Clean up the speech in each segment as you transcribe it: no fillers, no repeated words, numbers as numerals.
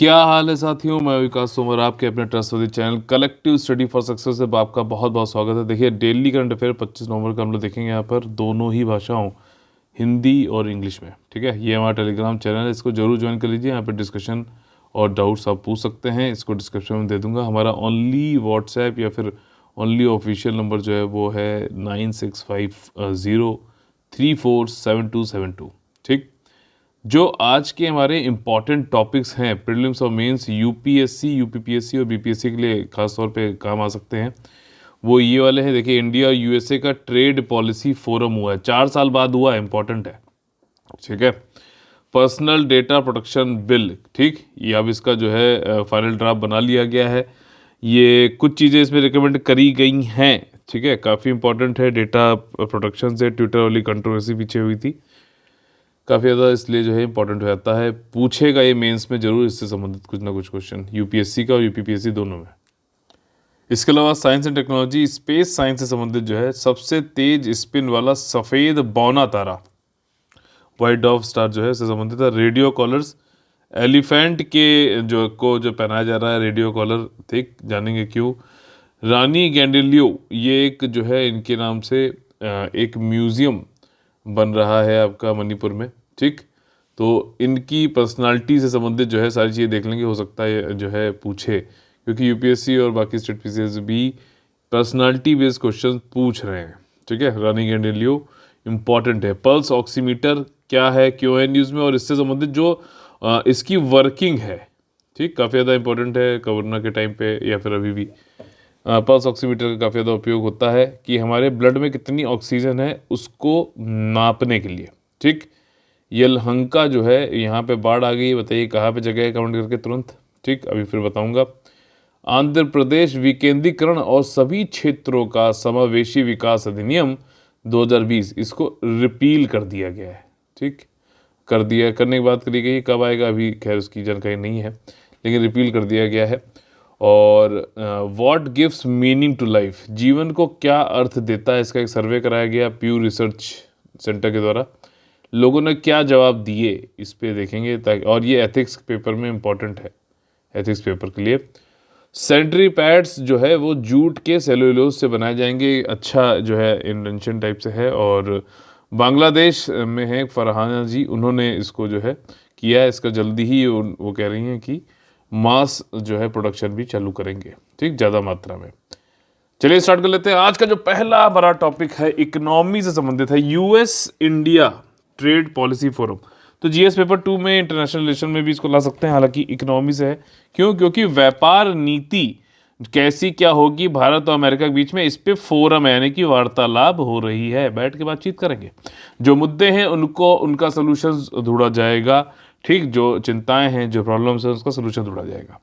क्या हाल है साथियों। मैं विकास तोमर आपके अपने trustworthy channel collective study for success से आपका बहुत बहुत स्वागत है। देखिए, डेली करंट अफेयर 25 नवंबर का हम लोग देखेंगे यहाँ पर दोनों ही भाषाओं, हिंदी और इंग्लिश में। ठीक है, ये हमारा टेलीग्राम चैनल है, इसको जरूर ज्वाइन कर लीजिए। यहाँ पर डिस्कशन और डाउट्स आप पूछ सकते हैं, इसको डिस्क्रिप्शन में दे दूंगा। हमारा ओनली व्हाट्सएप या फिर ओनली ऑफिशियल नंबर जो है वो है 9650347272। ठीक, जो आज के हमारे इम्पॉर्टेंट टॉपिक्स हैं प्रीलिम्स और मेंस, यूपीएससी, यूपीपीएससी और बीपीएससी के लिए खास तौर पे काम आ सकते हैं, वो ये वाले हैं। देखिए, इंडिया और यूएसए का ट्रेड पॉलिसी फोरम हुआ है, 4 साल बाद हुआ है, इम्पॉर्टेंट है। ठीक है, पर्सनल डेटा प्रोटेक्शन बिल, ठीक, ये अब इसका जो है फाइनल ड्राफ्ट बना लिया गया है। ये कुछ चीज़ें इसमें रिकमेंड करी गई हैं। ठीक है, काफ़ी इंपॉर्टेंट है। डेटा प्रोटेक्शन से ट्विटर वाली कंट्रोवर्सी पीछे हुई थी काफ़ी ज़्यादा, इसलिए जो है इंपॉर्टेंट हो जाता है। पूछेगा ये मेंस में जरूर इससे संबंधित कुछ ना कुछ क्वेश्चन, यूपीएससी का और यूपीपीएससी दोनों में। इसके अलावा science and technology, space science से संबंधित जो है सबसे तेज स्पिन वाला सफ़ेद बौना तारा, वाइट डॉर्फ स्टार जो है इससे संबंधित है। रेडियो कॉलर्स, एलिफेंट के जो पहनाया जा रहा है रेडियो कॉलर, ठीक, जानेंगे क्यों। रानी गैंडिलियो, ये एक जो है इनके नाम से एक म्यूज़ियम बन रहा है आपका मणिपुर में। ठीक, तो इनकी पर्सनालिटी से संबंधित जो है सारी चीज़ें देख लेंगे, हो सकता है जो है पूछे, क्योंकि यूपीएससी और बाकी स्टेट पीसीएस भी पर्सनालिटी बेस्ड क्वेश्चन पूछ रहे हैं। ठीक है, रनिंग एंड लियो इम्पॉर्टेंट है। पल्स ऑक्सीमीटर क्या है, क्यों है न्यूज़ में, और इससे संबंधित जो इसकी वर्किंग है, ठीक, काफ़ी ज़्यादा इंपॉर्टेंट है कोरोना के टाइम पे या फिर अभी भी। पल्स ऑक्सीमीटर का काफ़ी ज़्यादा उपयोग होता है कि हमारे ब्लड में कितनी ऑक्सीजन है उसको नापने के लिए। ठीक, यलहंका जो है यहाँ पे बाढ़ आ गई, बताइए कहाँ पे जगह है, कमेंट करके तुरंत। ठीक, अभी फिर बताऊंगा। आंध्र प्रदेश विकेंद्रीकरण और सभी क्षेत्रों का समावेशी विकास अधिनियम 2020, इसको रिपील कर दिया गया है। ठीक, करने की बात करी गई, कब आएगा अभी खैर उसकी जानकारी नहीं है, लेकिन रिपील कर दिया गया है। और what gives meaning to life, जीवन को क्या अर्थ देता है, इसका एक सर्वे कराया गया प्यू रिसर्च सेंटर के द्वारा। लोगों ने क्या जवाब दिए इस पे देखेंगे, ताकि, और ये एथिक्स पेपर में इंपॉर्टेंट है, एथिक्स पेपर के लिए। सैनिटरी पैड्स जो है वो जूट के सेलुलोज से बनाए जाएंगे, अच्छा जो है इन्वेंशन टाइप से है। और बांग्लादेश में है फरहाना जी, उन्होंने इसको जो है किया है, इसका जल्दी ही वो कह रही हैं कि मास जो है प्रोडक्शन भी चालू करेंगे, ठीक, ज़्यादा मात्रा में। चलिए स्टार्ट कर लेते हैं। आज का जो पहला बड़ा टॉपिक है इकोनॉमी से संबंधित है, US India trade policy forum. तो जीएस पेपर 2 में इंटरनेशनल रिलेशन में भी इसको ला सकते हैं, हालांकि इकोनॉमी से है। क्यों? क्योंकि व्यापार नीति कैसी क्या होगी भारत और अमेरिका के बीच में, इस पे फोरम है, यानी कि वार्तालाप हो रही है, बैठ के बातचीत करेंगे। जो मुद्दे हैं उनको उनका सोल्यूशन ढूंढा जाएगा। ठीक, जो चिंताएं हैं, जो प्रॉब्लम्स हैं, उसका सोल्यूशन ढूंढा जाएगा।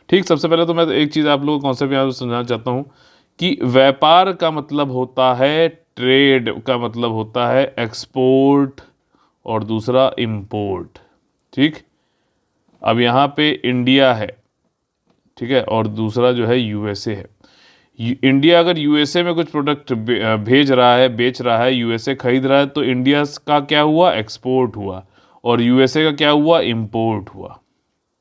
ठीक, सबसे पहले तो मैं एक चीज़ आप लोगों को कॉन्सेप्ट यहाँ समझाना चाहता हूँ कि व्यापार का मतलब होता है, ट्रेड का मतलब होता है एक्सपोर्ट और दूसरा इंपोर्ट। ठीक, अब यहाँ पे इंडिया है, ठीक है, और दूसरा जो है यूएसए है। इंडिया अगर यूएसए में कुछ प्रोडक्ट भेज रहा है, बेच रहा है, यूएसए खरीद रहा है, तो इंडिया का क्या हुआ, एक्सपोर्ट हुआ, और यूएसए का क्या हुआ, इंपोर्ट हुआ।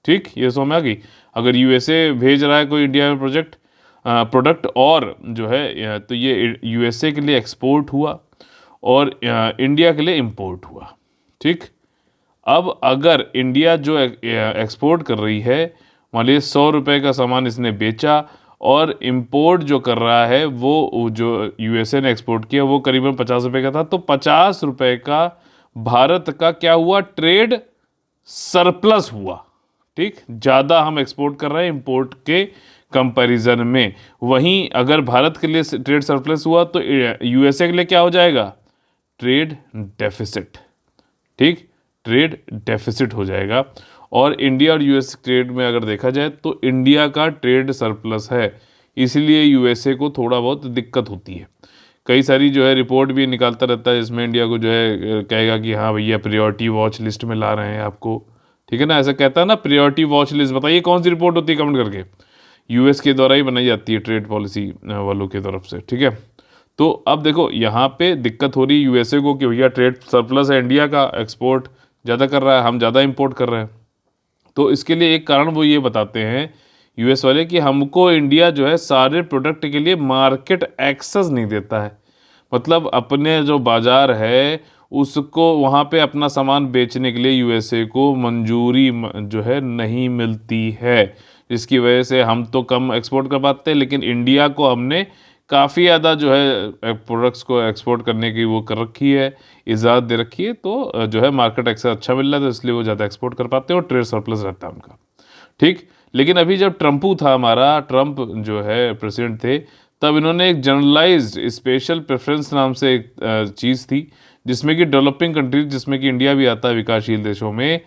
ठीक, ये समझ में आ गई। अगर यूएसए भेज रहा है कोई इंडिया में प्रोडक्ट और जो है, तो ये यूएसए के लिए एक्सपोर्ट हुआ और इंडिया के लिए इंपोर्ट हुआ। ठीक, अब अगर इंडिया जो एक्सपोर्ट कर रही है, मान लीजिए 100 रुपये का सामान इसने बेचा, और इंपोर्ट जो कर रहा है वो जो यूएसए ने एक्सपोर्ट किया वो करीबन 50 रुपये का था, तो 50 रुपये का भारत का क्या हुआ, ट्रेड सरप्लस हुआ। ठीक, ज़्यादा हम एक्सपोर्ट कर रहे हैं इंपोर्ट के कंपैरिजन में। वहीं अगर भारत के लिए ट्रेड सरप्लस हुआ तो यूएसए के लिए क्या हो जाएगा, ट्रेड डेफिसिट। ठीक, ट्रेड डेफिसिट हो जाएगा। और इंडिया और यूएस ट्रेड में अगर देखा जाए तो इंडिया का ट्रेड सरप्लस है, इसलिए यूएसए को थोड़ा बहुत दिक्कत होती है। कई सारी जो है रिपोर्ट भी निकालता रहता है, इसमें इंडिया को जो है कहेगा कि हाँ भैया प्रायोरिटी वॉच लिस्ट में ला रहे हैं आपको, ठीक है ना, ऐसा कहता है ना, प्रायोरिटी वॉच लिस्ट। बताइए कौन सी रिपोर्ट होती है, कमेंट करके। यूएस के द्वारा ही बनाई जाती है, ट्रेड पॉलिसी वालों की तरफ से। ठीक है, तो अब देखो यहाँ पे दिक्कत हो रही है यूएसए को कि भैया ट्रेड सरप्लस है, इंडिया का एक्सपोर्ट ज़्यादा कर रहा है, हम ज़्यादा इंपोर्ट कर रहे हैं। तो इसके लिए एक कारण वो ये बताते हैं यूएस वाले कि हमको इंडिया जो है सारे प्रोडक्ट के लिए मार्केट एक्सेस नहीं देता है। मतलब अपने जो बाजार है उसको वहाँ पे अपना सामान बेचने के लिए यूएसए को मंजूरी जो है नहीं मिलती है, जिसकी वजह से हम तो कम एक्सपोर्ट कर पाते हैं, लेकिन इंडिया को हमने काफ़ी ज़्यादा जो है प्रोडक्ट्स को एक्सपोर्ट करने की वो कर रखी है, इजाज़त दे रखी है। तो जो है मार्केट एक्सेस अच्छा मिल रहा है, तो इसलिए वो ज़्यादा एक्सपोर्ट कर पाते हैं और ट्रेड सरप्लस रहता है उनका। ठीक। लेकिन अभी जब ट्रम्पू था, हमारा ट्रम्प जो है प्रेसिडेंट थे, तब इन्होंने एक जनरलाइज्ड स्पेशल प्रेफरेंस नाम से एक चीज़ थी, जिसमें कि डेवलपिंग कंट्रीज, जिसमें कि इंडिया भी आता है, विकासशील देशों में,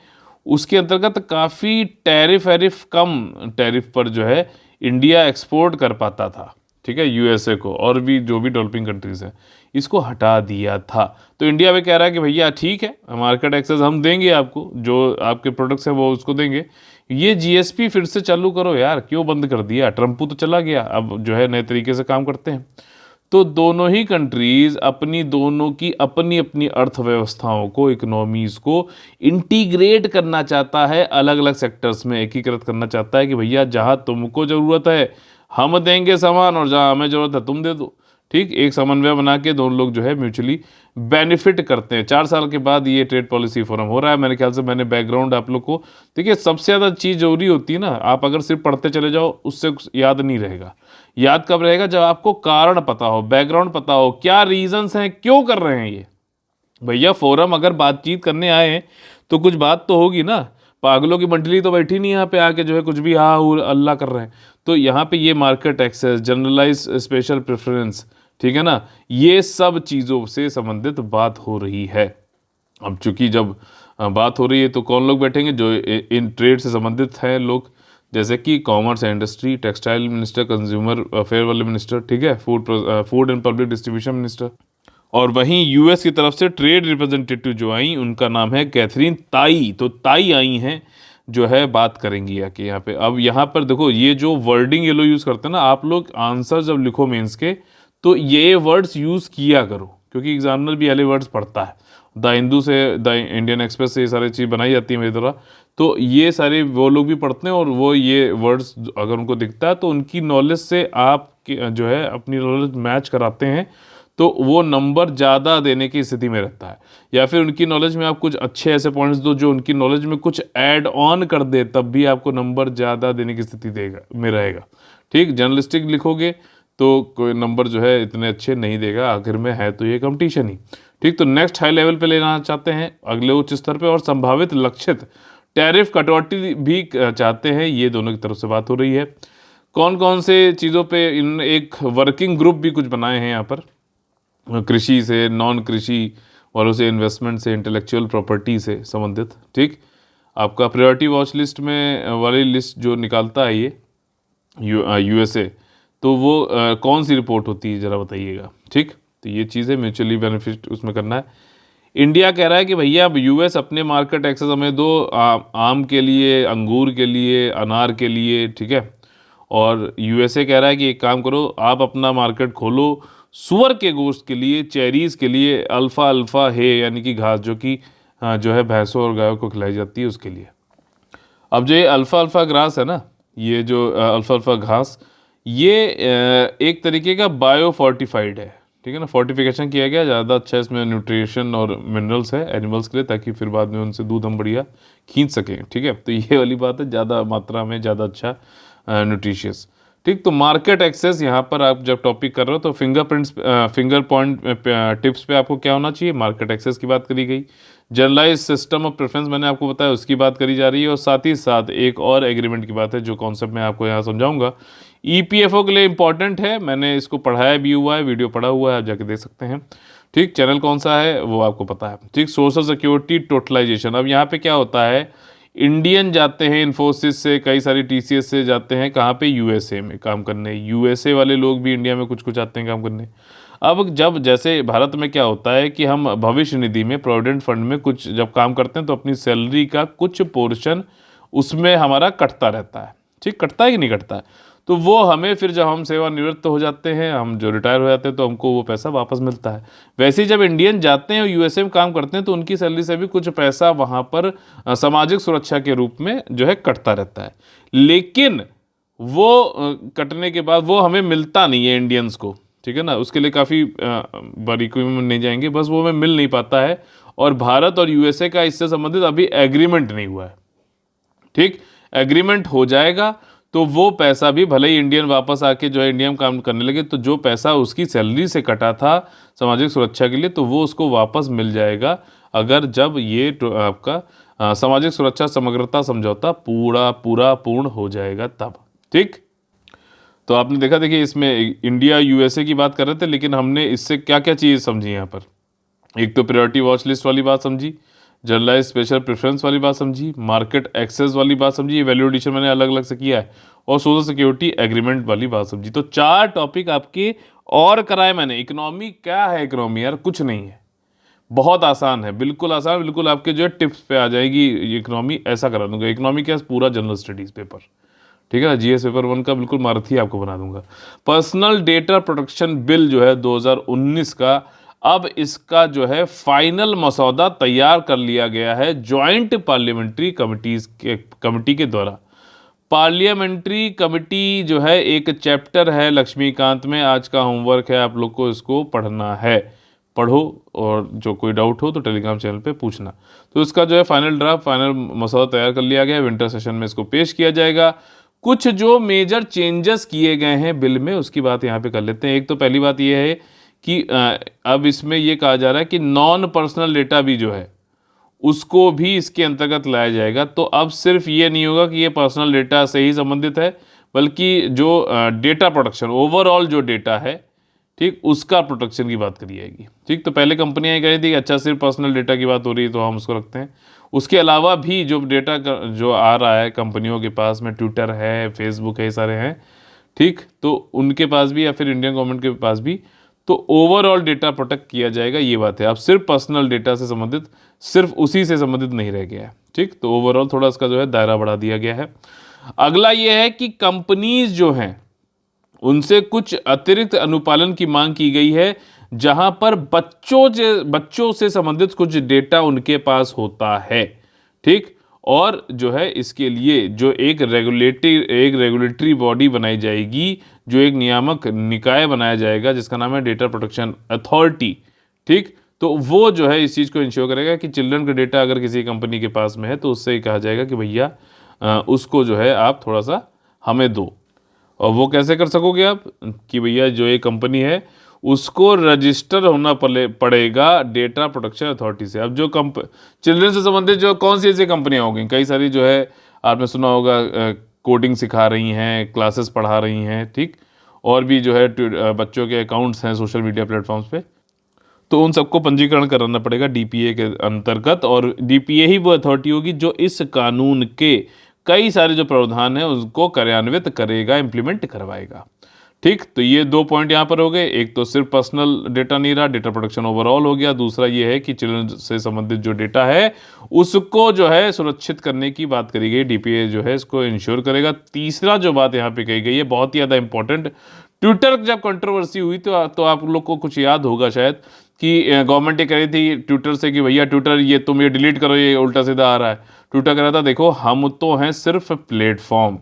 उसके अंतर्गत काफ़ी टैरिफ वैरिफ कम टैरिफ पर जो है इंडिया एक्सपोर्ट कर पाता था। ठीक है, यूएसए को और भी जो भी डेवलपिंग कंट्रीज़ हैं, इसको हटा दिया था। तो इंडिया भी कह रहा है कि भैया ठीक है, मार्केट एक्सेस हम देंगे आपको, जो आपके प्रोडक्ट्स हैं वो उसको देंगे। ये जीएसपी फिर से चालू करो यार, क्यों बंद कर दिया? ट्रम्पू तो चला गया, अब जो है नए तरीके से काम करते हैं। तो दोनों ही कंट्रीज अपनी दोनों की अपनी अपनी अर्थव्यवस्थाओं को, इकोनॉमीज को इंटीग्रेट करना चाहता है, अलग अलग सेक्टर्स में एकीकृत करना चाहता है कि भैया जहां तुमको ज़रूरत है हम देंगे सामान, और जहां हमें ज़रूरत है तुम दे दो। ठीक, एक समन्वय बना के दोनों लोग जो है म्यूचुअली बेनिफिट करते हैं। 4 साल के बाद ये ट्रेड पॉलिसी फोरम हो रहा है। मेरे ख्याल से मैंने बैकग्राउंड आप लोग को, देखिए सबसे ज़्यादा चीज़ जरूरी होती है ना, आप अगर सिर्फ पढ़ते चले जाओ उससे कुछ याद नहीं रहेगा। याद कब रहेगा? जब आपको कारण पता हो, बैकग्राउंड पता हो, क्या रीजंस हैं, क्यों कर रहे हैं ये। भैया फोरम अगर बातचीत करने आए हैं तो कुछ बात तो होगी ना, पागलों की मंडली तो बैठी नहीं यहाँ पे आके जो है कुछ भी हा हू अल्लाह कर रहे हैं। तो यहाँ पे ये market access, generalise special preference, ठीक है ना, ये सब चीज़ों से संबंधित बात हो रही है। अब चूंकि जब बात हो रही है तो कौन लोग बैठेंगे? जो इन ट्रेड से संबंधित हैं लोग, जैसे कि commerce and industry, textile minister, consumer affair वाले मिनिस्टर, ठीक है, food and public distribution minister. और वहीं यूएस की तरफ से ट्रेड रिप्रेजेंटेटिव जो आई, उनका नाम है कैथरीन ताई। तो ताई आई हैं, जो है बात करेंगी आके यहाँ पे। अब यहाँ पर देखो, ये जो वर्डिंग ये लोग यूज़ करते हैं ना, आप लोग आंसर जब लिखो मेंस के, तो ये वर्ड्स यूज़ किया करो, क्योंकि एग्जामिनर भी वाले वर्ड्स पढ़ता है। द हिंदू से, द इंडियन एक्सप्रेस से ये सारी चीज़ बनाई जाती है मेरी द्वारा, तो ये सारे वो लोग भी पढ़ते हैं, और वो ये वर्ड्स अगर उनको दिखता है तो उनकी नॉलेज से आप जो है अपनी नॉलेज मैच कराते हैं, तो वो नंबर ज़्यादा देने की स्थिति में रहता है। या फिर उनकी नॉलेज में आप कुछ अच्छे ऐसे पॉइंट्स दो जो उनकी नॉलेज में कुछ ऐड ऑन कर दे, तब भी आपको नंबर ज़्यादा देने की स्थिति देगा में रहेगा। ठीक, जर्नलिस्टिक लिखोगे तो कोई नंबर जो है इतने अच्छे नहीं देगा, आखिर में है तो ये कंपटीशन ही। ठीक, तो नेक्स्ट हाई लेवल पे लेना चाहते हैं, अगले उच्च स्तर पे, और संभावित लक्षित टैरिफ कटौती भी चाहते हैं। ये दोनों की तरफ से बात हो रही है। कौन कौन से चीज़ों पे इन एक वर्किंग ग्रुप भी कुछ बनाए हैं यहाँ पर, कृषि से, नॉन कृषि वालों से, इन्वेस्टमेंट से, इंटेलेक्चुअल प्रॉपर्टी से संबंधित। ठीक, आपका प्रायोरिटी वॉच लिस्ट में वाली लिस्ट जो निकालता है ये यूएसए, तो वो कौन सी रिपोर्ट होती है ज़रा बताइएगा। ठीक, तो ये चीज़ें म्यूचुअली बेनिफिट उसमें करना है। इंडिया कह रहा है कि भैया अब यूएस अपने मार्केट एक्सेस हमें दो, आम के लिए, अंगूर के लिए, अनार के लिए, ठीक है। और यूएसए कह रहा है कि एक काम करो, आप अपना मार्केट खोलो सुअर के गोश्त के लिए, चेरीज़ के लिए, अल्फ़ा अल्फ़ा है यानी कि घास, जो कि जो है भैंसों और गायों को खिलाई जाती है, उसके लिए। अब जो ये अल्फ़ा अल्फ़ा ग्रास है ना, ये जो अल्फ़ा अल्फ़ा घास, ये एक तरीके का बायो फोर्टिफाइड है, ठीक है ना, फोर्टिफिकेशन किया गया, ज़्यादा अच्छा इसमें न्यूट्रिशन और मिनरल्स है एनिमल्स के लिए, ताकि फिर बाद में उनसे दूध हम बढ़िया खींच सकें। ठीक है, तो ये वाली बात है, ज़्यादा मात्रा में ज़्यादा अच्छा न्यूट्रिशियस। ठीक, तो मार्केट एक्सेस यहाँ पर आप जब टॉपिक कर रहे हो तो फिंगर पॉइंट टिप्स पे आपको क्या होना चाहिए, मार्केट एक्सेस की बात करी गई। जनरलाइज सिस्टम ऑफ प्रेफरेंस मैंने आपको बताया, उसकी बात करी जा रही है, और साथ ही साथ एक और एग्रीमेंट की बात है जो कॉन्सेप्ट मैं आपको यहाँ समझाऊंगा। ईपीएफओ के लिए इंपॉर्टेंट है, मैंने इसको पढ़ाया भी हुआ है, वीडियो पढ़ा हुआ है, आप जाके देख सकते हैं। ठीक, चैनल कौन सा है वो आपको पता है। ठीक, सोशल सिक्योरिटी टोटलाइजेशन। अब यहाँ पे क्या होता है, इंडियन जाते हैं इन्फोसिस से, कई सारी टीसीएस से जाते हैं कहाँ पे, यूएसए में काम करने। यूएसए वाले लोग भी इंडिया में कुछ कुछ आते हैं काम करने। अब जब जैसे भारत में क्या होता है कि हम भविष्य निधि में, प्रोविडेंट फंड में कुछ जब काम करते हैं तो अपनी सैलरी का कुछ पोर्शन उसमें हमारा कटता रहता है। ठीक, कटता है कि नहीं कटता है? तो वो हमें फिर जब हम सेवानिवृत्त हो जाते हैं, हम जो रिटायर हो जाते हैं, तो हमको वो पैसा वापस मिलता है। वैसे ही जब इंडियन जाते हैं और यूएसए में काम करते हैं तो उनकी सैलरी से भी कुछ पैसा वहाँ पर सामाजिक सुरक्षा के रूप में जो है कटता रहता है। लेकिन वो कटने के बाद वो हमें मिलता नहीं है इंडियंस को, ठीक है ना। उसके लिए काफ़ी बारीकियों में नहीं जाएंगे, बस वो हमें मिल नहीं पाता है। और भारत और यूएसए का इससे संबंधित अभी एग्रीमेंट नहीं हुआ है, ठीक। एग्रीमेंट हो जाएगा तो वो पैसा भी, भले ही इंडियन वापस आके जो है इंडिया में काम करने लगे, तो जो पैसा उसकी सैलरी से कटा था सामाजिक सुरक्षा के लिए, तो वो उसको वापस मिल जाएगा अगर जब ये आपका सामाजिक सुरक्षा समग्रता समझौता पूर्ण हो जाएगा तब, ठीक। तो आपने देखा, देखिए इसमें इंडिया यूएसए की बात कर रहे थे, लेकिन हमने इससे क्या क्या चीज़ समझी यहाँ पर। एक तो प्रायोरिटी वॉच लिस्ट वाली बात समझी, जनरलाइज स्पेशल प्रेफरेंस वाली बात समझी, मार्केट एक्सेस वाली बात समझी, ये वैल्यू एडिशन मैंने अलग अलग से किया है, और सोशल सिक्योरिटी एग्रीमेंट वाली बात समझी। तो 4 टॉपिक आपके और कराए मैंने। इकोनॉमी क्या है? इकोनॉमी यार कुछ नहीं है, बहुत आसान है, बिल्कुल आसान, बिल्कुल आपके जो है टिप्स पे आ जाएगी इकोनॉमी, ऐसा करा दूंगा। इकोनॉमी क्या, पूरा जनरल स्टडीज पेपर, ठीक है ना, जीएस पेपर 1 का बिल्कुल मारथी आपको बना दूंगा। पर्सनल डेटा प्रोटेक्शन बिल जो है 2019 का, अब इसका जो है फाइनल मसौदा तैयार कर लिया गया है ज्वाइंट पार्लियामेंट्री कमेटी के द्वारा। पार्लियामेंट्री कमेटी जो है, एक चैप्टर है लक्ष्मीकांत में, आज का होमवर्क है आप लोग को, इसको पढ़ना है, पढ़ो, और जो कोई डाउट हो तो टेलीग्राम चैनल पे पूछना। तो इसका जो है फाइनल ड्राफ्ट, फाइनल मसौदा तैयार कर लिया गया है, विंटर सेशन में इसको पेश किया जाएगा। कुछ जो मेजर चेंजेस किए गए हैं बिल में, उसकी बात यहाँ पे कर लेते हैं। एक तो पहली बात यह है कि अब इसमें यह कहा जा रहा है कि नॉन पर्सनल डेटा भी जो है उसको भी इसके अंतर्गत लाया जाएगा। तो अब सिर्फ ये नहीं होगा कि ये पर्सनल डेटा से ही संबंधित है, बल्कि जो डेटा प्रोटेक्शन, ओवरऑल जो डेटा है, ठीक, उसका प्रोटेक्शन की बात करी जाएगी, ठीक। तो पहले कंपनियां कह रही थी कि अच्छा सिर्फ पर्सनल डेटा की बात हो रही है तो हम उसको रखते हैं, उसके अलावा भी जो डेटा जो आ रहा है कंपनियों के पास में, ट्विटर है, फेसबुक है, ये सारे हैं, ठीक, तो उनके पास भी, या फिर इंडियन गवर्नमेंट के पास भी, तो ओवरऑल डेटा प्रोटेक्ट किया जाएगा, ये बात है। अब सिर्फ पर्सनल डेटा से संबंधित, सिर्फ उसी से संबंधित नहीं रह गया है, ठीक। तो ओवरऑल थोड़ा इसका जो है दायरा बढ़ा दिया गया है। अगला ये है कि कंपनीज जो हैं उनसे कुछ अतिरिक्त अनुपालन की मांग की गई है, जहां पर बच्चों से संबंधित कुछ डेटा उनके पास होता है, ठीक। और जो है इसके लिए जो एक रेगुलेटरी बॉडी बनाई जाएगी, जो एक नियामक निकाय बनाया जाएगा, जिसका नाम है डेटा प्रोटेक्शन अथॉरिटी, ठीक। तो वो जो है इस चीज़ को इंश्योर करेगा कि चिल्ड्रन का डेटा अगर किसी कंपनी के पास में है तो उससे कहा जाएगा कि भैया उसको जो है आप थोड़ा सा हमें दो। और वो कैसे कर सकोगे आप, कि भैया जो ये कंपनी है उसको रजिस्टर होना पड़ेगा डेटा प्रोटेक्शन अथॉरिटी से। अब जो चिल्ड्रन से संबंधित जो कौन सी ऐसी कंपनियां होंगी, कई सारी जो है आपने सुना होगा, कोडिंग सिखा रही हैं, क्लासेस पढ़ा रही हैं, ठीक, और भी जो है बच्चों के अकाउंट्स हैं सोशल मीडिया प्लेटफॉर्म्स पे, तो उन सबको पंजीकरण कराना पड़ेगा डीपीए के अंतर्गत। और डीपीए ही वो अथॉरिटी होगी जो इस कानून के कई सारे जो प्रावधान हैं उसको कार्यान्वित करेगा, इंप्लीमेंट करवाएगा, ठीक। तो ये 2 पॉइंट यहाँ पर हो गए। एक तो सिर्फ पर्सनल डेटा नहीं रहा, डेटा प्रोटेक्शन ओवरऑल हो गया। दूसरा ये है कि चिल्ड्रन से संबंधित जो डेटा है उसको जो है सुरक्षित करने की बात करी गई, डीपीए जो है इसको इंश्योर करेगा। तीसरा जो बात यहाँ पे कही गई है बहुत ही ज़्यादा इंपॉर्टेंट, ट्विटर जब कंट्रोवर्सी हुई तो आप लोग को कुछ याद होगा शायद कि गवर्नमेंट ये कह रही थी ट्विटर से कि भैया ट्विटर ये तुम ये डिलीट करो, ये उल्टा सीधा आ रहा है। ट्विटर कह रहा था देखो हम तो हैं सिर्फ प्लेटफॉर्म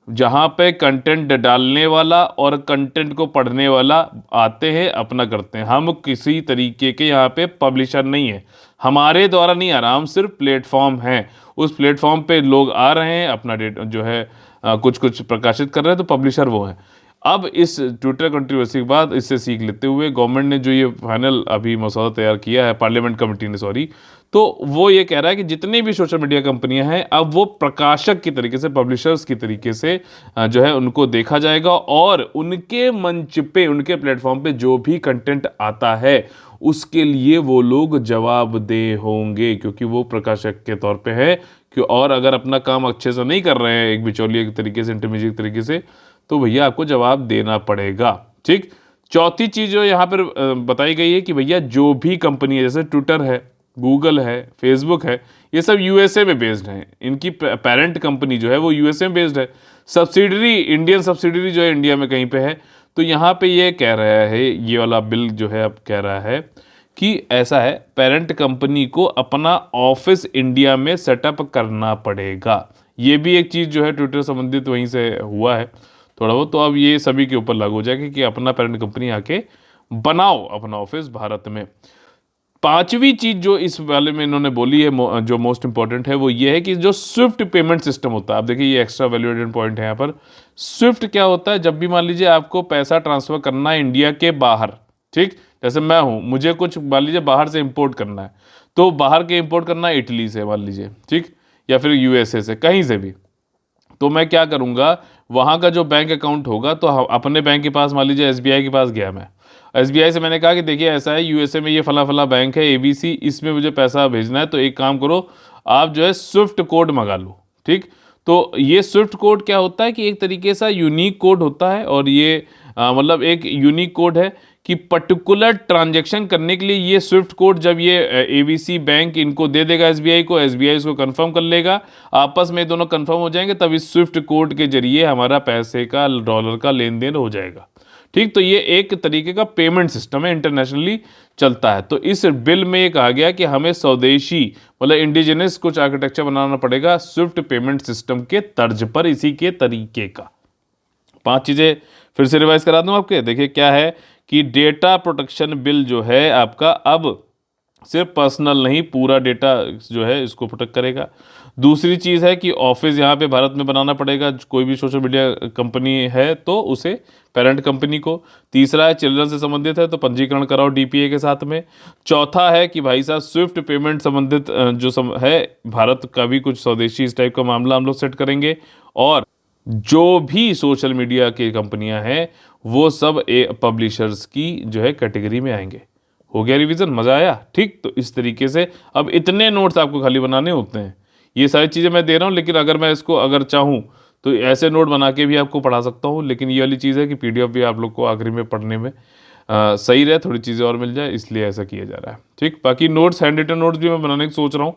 जहाँ पे कंटेंट डालने वाला और कंटेंट को पढ़ने वाला आते हैं, अपना करते हैं, हम किसी तरीके के यहाँ पे पब्लिशर नहीं है, हमारे द्वारा नहीं आ रहा, हम सिर्फ प्लेटफॉर्म हैं। उस प्लेटफॉर्म पे लोग आ रहे हैं, अपना डेटा जो है कुछ कुछ प्रकाशित कर रहे हैं, तो पब्लिशर वो हैं। अब इस ट्विटर कंट्रोवर्सी के बाद इससे सीख लेते हुए गवर्नमेंट ने जो ये फाइनल अभी मसौदा तैयार किया है, पार्लियामेंट कमेटी ने, सॉरी, तो वो ये कह रहा है कि जितनी भी सोशल मीडिया कंपनियां हैं अब वो प्रकाशक की तरीके से, पब्लिशर्स की तरीके से जो है उनको देखा जाएगा, और उनके मंच पे, उनके प्लेटफॉर्म पे जो भी कंटेंट आता है उसके लिए वो लोग जवाबदेह होंगे, क्योंकि वो प्रकाशक के तौर पे है। और अगर अपना काम अच्छे से नहीं कर रहे हैं, एक बिचौलिए तरीके से, इंटरमीडिएट तरीके से, तो भैया आपको जवाब देना पड़ेगा, ठीक। चौथी चीज़ जो यहाँ पर बताई गई है कि भैया जो भी कंपनी है, जैसे ट्विटर है, गूगल है, फेसबुक है, ये सब यूएसए में बेस्ड हैं। इनकी पेरेंट कंपनी जो है वो यूएसए में बेस्ड है। सब्सिडरी, इंडियन सब्सिडरी जो है इंडिया में कहीं पे है। तो यहाँ पे ये कह रहा है, ये वाला बिल जो है अब कह रहा है कि ऐसा है, पेरेंट कंपनी को अपना ऑफिस इंडिया में सेटअप करना पड़ेगा। ये भी एक चीज़ जो है ट्विटर संबंधित वहीं से हुआ है थोड़ा बहुत। तो अब ये सभी के ऊपर लागू हो जाएगा कि अपना पेरेंट कंपनी आके बनाओ अपना ऑफिस भारत में। पांचवी चीज जो इस वाले में इन्होंने बोली है, जो मोस्ट इंपॉर्टेंट है, वो ये है कि जो स्विफ्ट पेमेंट सिस्टम होता है, आप देखिए ये एक्स्ट्रा वैल्यूएटेड पॉइंट है यहाँ पर। स्विफ्ट क्या होता है? जब भी मान लीजिए आपको पैसा ट्रांसफर करना है इंडिया के बाहर, ठीक, जैसे मैं हूँ, मुझे कुछ मान लीजिए बाहर से इंपोर्ट करना है, तो बाहर के इंपोर्ट करना है इटली से मान लीजिए, ठीक, या फिर यूएसए से, कहीं से भी। तो मैं क्या करूँगा, वहाँ का जो बैंक अकाउंट होगा, तो अपने बैंक के पास मान लीजिए एसबीआई के पास गया मैं, एसबीआई से मैंने कहा कि देखिए ऐसा है, यूएसए में ये फला फला बैंक है एबीसी, इसमें मुझे पैसा भेजना है, तो एक काम करो आप जो है स्विफ्ट कोड मंगा लो, ठीक। तो ये स्विफ्ट कोड क्या होता है कि एक तरीके से यूनिक कोड होता है, और ये मतलब एक यूनिक कोड है कि पर्टिकुलर ट्रांजैक्शन करने के लिए ये स्विफ्ट कोड जब ये एबीसी बैंक इनको दे देगा एसबीआई को, एसबीआई इसको कंफर्म कर लेगा, आपस में दोनों कंफर्म हो जाएंगे, तब इस स्विफ्ट कोड के जरिए हमारा पैसे का, डॉलर का लेन देन हो जाएगा, ठीक। तो ये एक तरीके का पेमेंट सिस्टम है, इंटरनेशनली चलता है। तो इस बिल में ये कहा गया कि हमें स्वदेशी मतलब इंडिजिनस कुछ आर्किटेक्चर बनाना पड़ेगा स्विफ्ट पेमेंट सिस्टम के तर्ज पर, इसी के तरीके का। 5 चीज़ें फिर से रिवाइज करा दूं आपके, देखिए क्या है कि डेटा प्रोटेक्शन बिल जो है आपका अब सिर्फ पर्सनल नहीं, पूरा डेटा जो है इसको प्रोटेक्ट करेगा। दूसरी चीज़ है कि ऑफिस यहाँ पे भारत में बनाना पड़ेगा, कोई भी सोशल मीडिया कंपनी है तो उसे, पेरेंट कंपनी को। तीसरा है चिल्ड्रन से संबंधित है तो पंजीकरण कराओ डीपीए के साथ में। चौथा है कि भाई साहब स्विफ्ट पेमेंट संबंधित है भारत का भी कुछ स्वदेशी इस टाइप का मामला हम लोग सेट करेंगे। और जो भी सोशल मीडिया की कंपनियां हैं वो सब पब्लिशर्स की जो है कैटेगरी में आएंगे। हो गया रिवीजन, मज़ा आया, ठीक। तो इस तरीके से अब इतने नोट्स आपको खाली बनाने होते हैं, ये सारी चीज़ें मैं दे रहा हूँ, लेकिन अगर मैं इसको अगर चाहूँ तो ऐसे नोट बना के भी आपको पढ़ा सकता हूँ, लेकिन ये वाली चीज़ है कि पीडीएफ भी आप लोग को आखिरी में पढ़ने में सही रहे, थोड़ी चीज़ें और मिल जाए, इसलिए ऐसा किया जा रहा है, ठीक। बाकी नोट्स, हैंड रिटन नोट्स भी मैं बनाने की सोच रहा हूँ,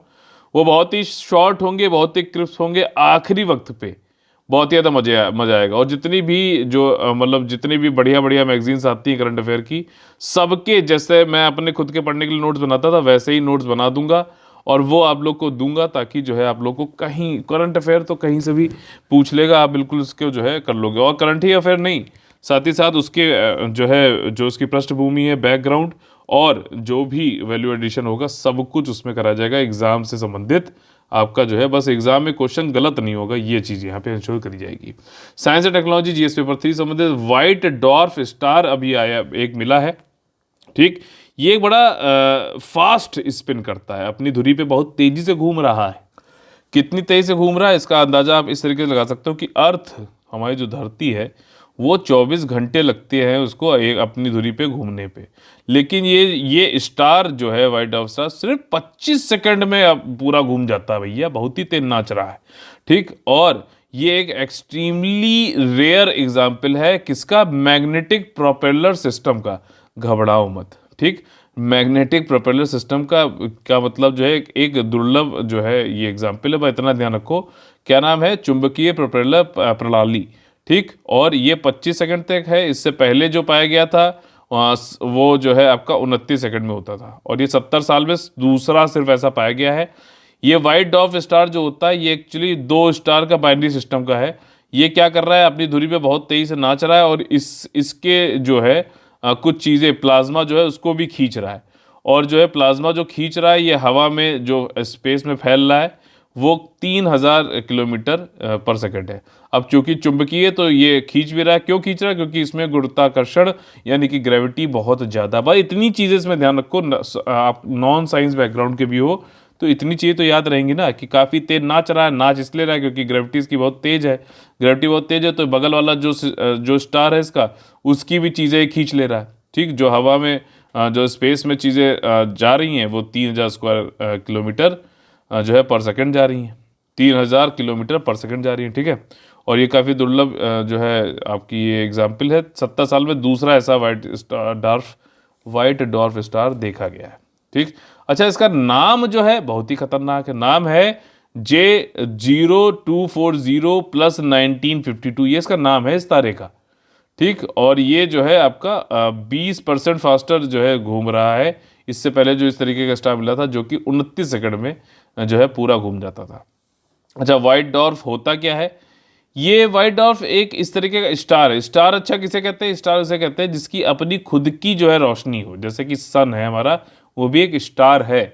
वो बहुत ही शॉर्ट होंगे, बहुत ही क्रिस्प होंगे, आखिरी वक्त पे बहुत ही ज़्यादा मज़ा आएगा। और जितनी भी जो मतलब जितनी भी बढ़िया बढ़िया मैगजीन्स आती हैं करंट अफेयर की, सबके जैसे मैं अपने खुद के पढ़ने के लिए नोट्स बनाता था वैसे ही नोट्स बना दूंगा और वो आप लोग को दूंगा, ताकि जो है आप लोग को कहीं करंट अफेयर तो कहीं से भी पूछ लेगा, आप बिल्कुल उसके जो है कर लोगे। और करंट ही अफेयर नहीं, साथ ही साथ उसके जो है जो उसकी पृष्ठभूमि है, बैकग्राउंड और जो भी वैल्यू एडिशन होगा, सब कुछ उसमें करा जाएगा एग्जाम से संबंधित। आपका जो है बस एग्जाम में क्वेश्चन गलत नहीं होगा, ये चीज़ यहाँ पे इंश्योर करी जाएगी। Science and technology GS paper 3 संबंधित व्हाइट डॉर्फ स्टार अभी आया, एक मिला है, ठीक। ये एक बड़ा फास्ट स्पिन करता है, अपनी धुरी पे बहुत तेजी से घूम रहा है। कितनी तेजी से घूम रहा है इसका अंदाजा आप इस तरीके से लगा सकते हो कि अर्थ, हमारी जो धरती है, वो 24 घंटे लगते हैं उसको एक अपनी धुरी पे घूमने पे, लेकिन ये स्टार जो है व्हाइट डॉर्फ स्टार सिर्फ 25 सेकंड में अब पूरा घूम जाता है भैया, बहुत ही तेज नाच रहा है, ठीक। और ये एक एक्सट्रीमली रेयर एग्जाम्पल है किसका, मैग्नेटिक प्रोपेलर सिस्टम का। घबराओ मत, ठीक। मैग्नेटिक प्रोपेलर सिस्टम का मतलब जो है एक दुर्लभ जो है ये एग्जाम्पल है, इतना ध्यान रखो। क्या नाम है, चुंबकीय प्रोपेलर प्रणाली, ठीक। और ये 25 सेकंड तक है, इससे पहले जो पाया गया था वो जो है आपका 29 सेकंड में होता था, और ये 70 साल में दूसरा सिर्फ ऐसा पाया गया है। ये व्हाइट डॉर्फ स्टार जो होता है ये एक्चुअली 2 स्टार का बाइनरी सिस्टम का है। ये क्या कर रहा है, अपनी धुरी पे बहुत तेजी से नाच रहा है, और इसके जो है कुछ चीज़ें, प्लाज्मा जो है उसको भी खींच रहा है, और जो है प्लाज्मा जो खींच रहा है ये हवा में जो स्पेस में फैल रहा है वो 3000 किलोमीटर पर सेकंड है। अब चूंकि चुंबकीय तो ये खींच भी रहा है, क्यों खींच रहा है, क्योंकि इसमें गुरुत्वाकर्षण यानी कि ग्रेविटी बहुत ज़्यादा। भाई इतनी चीज़ें इसमें ध्यान रखो, आप नॉन साइंस बैकग्राउंड के भी हो तो इतनी चीज़ें तो याद रहेंगी ना, कि काफ़ी तेज नाच रहा है, नाच इसलिए रहा है क्योंकि ग्रेविटी इसकी बहुत तेज है, ग्रेविटी बहुत तेज है तो बगल वाला जो स्टार है इसका, उसकी भी चीज़ें खींच ले रहा है, ठीक। जो हवा में जो स्पेस में चीज़ें जा रही हैं वो 3000 स्क्वायर किलोमीटर जो है पर सेकंड जा रही हैं, 3000 किलोमीटर पर सेकंड जा रही हैं, ठीक है। और ये काफ़ी दुर्लभ जो है आपकी ये एग्जाम्पल है, 70 साल में दूसरा ऐसा व्हाइट डॉर्फ स्टार देखा गया है, ठीक। अच्छा, इसका नाम जो है बहुत ही खतरनाक है, नाम है J0240 + 1952, ये इसका नाम है इस तारे का। ठीक, और ये जो है आपका 20% फास्टर जो है घूम रहा है। इससे पहले जो इस तरीके का स्टार मिला था जो कि 29 सेकंड में जो है पूरा घूम जाता था। अच्छा, व्हाइट डॉर्फ होता क्या है? ये व्हाइट डॉर्फ एक इस तरीके का स्टार है। स्टार अच्छा किसे कहते हैं? स्टार उसे कहते हैं जिसकी अपनी खुद की जो है रोशनी हो, जैसे कि सन है हमारा, वो भी एक स्टार है।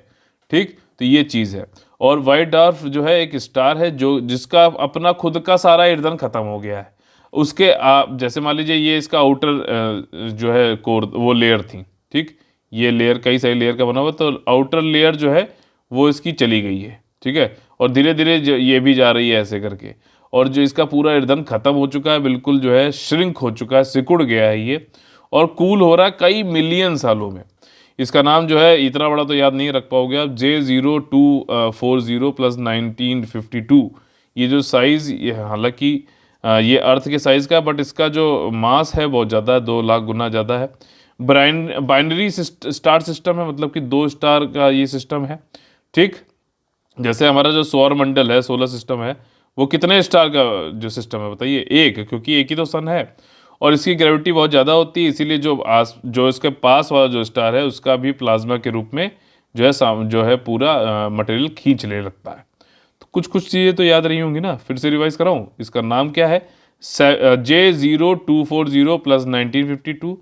ठीक, तो ये चीज़ है। और व्हाइट डॉर्फ जो है एक स्टार है जो जिसका अपना खुद का सारा ईंधन खत्म हो गया है। उसके जैसे मान लीजिए ये इसका आउटर जो है कोर, वो लेयर थी। ठीक, ये लेयर कई सारी लेयर का बना हुआ, तो आउटर लेयर जो है वो इसकी चली गई है। ठीक है, और धीरे धीरे ये भी जा रही है ऐसे करके, और जो इसका पूरा ईंधन खत्म हो चुका है, बिल्कुल जो है श्रिंक हो चुका है, सिकुड़ गया है ये, और कूल हो रहा है कई मिलियन सालों में। इसका नाम जो है इतना बड़ा तो याद नहीं रख पाओगे आप, J0240 + 1952। ये जो साइज़, हालांकि ये अर्थ के साइज़ का है, बट इसका जो मास है बहुत ज़्यादा है, 2 लाख गुना ज़्यादा है। बाइनरी स्टार सिस्टम है, मतलब कि 2 स्टार का ये सिस्टम है। ठीक, जैसे हमारा जो सौर मंडल है, सोलर सिस्टम है, वो कितने स्टार का जो सिस्टम है बताइए? एक, क्योंकि एक ही तो सन है, और इसकी ग्रेविटी बहुत ज़्यादा होती है, इसीलिए जो इसके पास वाला जो स्टार है उसका भी प्लाज्मा के रूप में जो है जो है पूरा मटेरियल खींच लेने लगता है। तो कुछ कुछ चीज़ें तो याद रही होंगी ना, फिर से रिवाइज कराऊँ? इसका नाम क्या है? J0240 + 1952।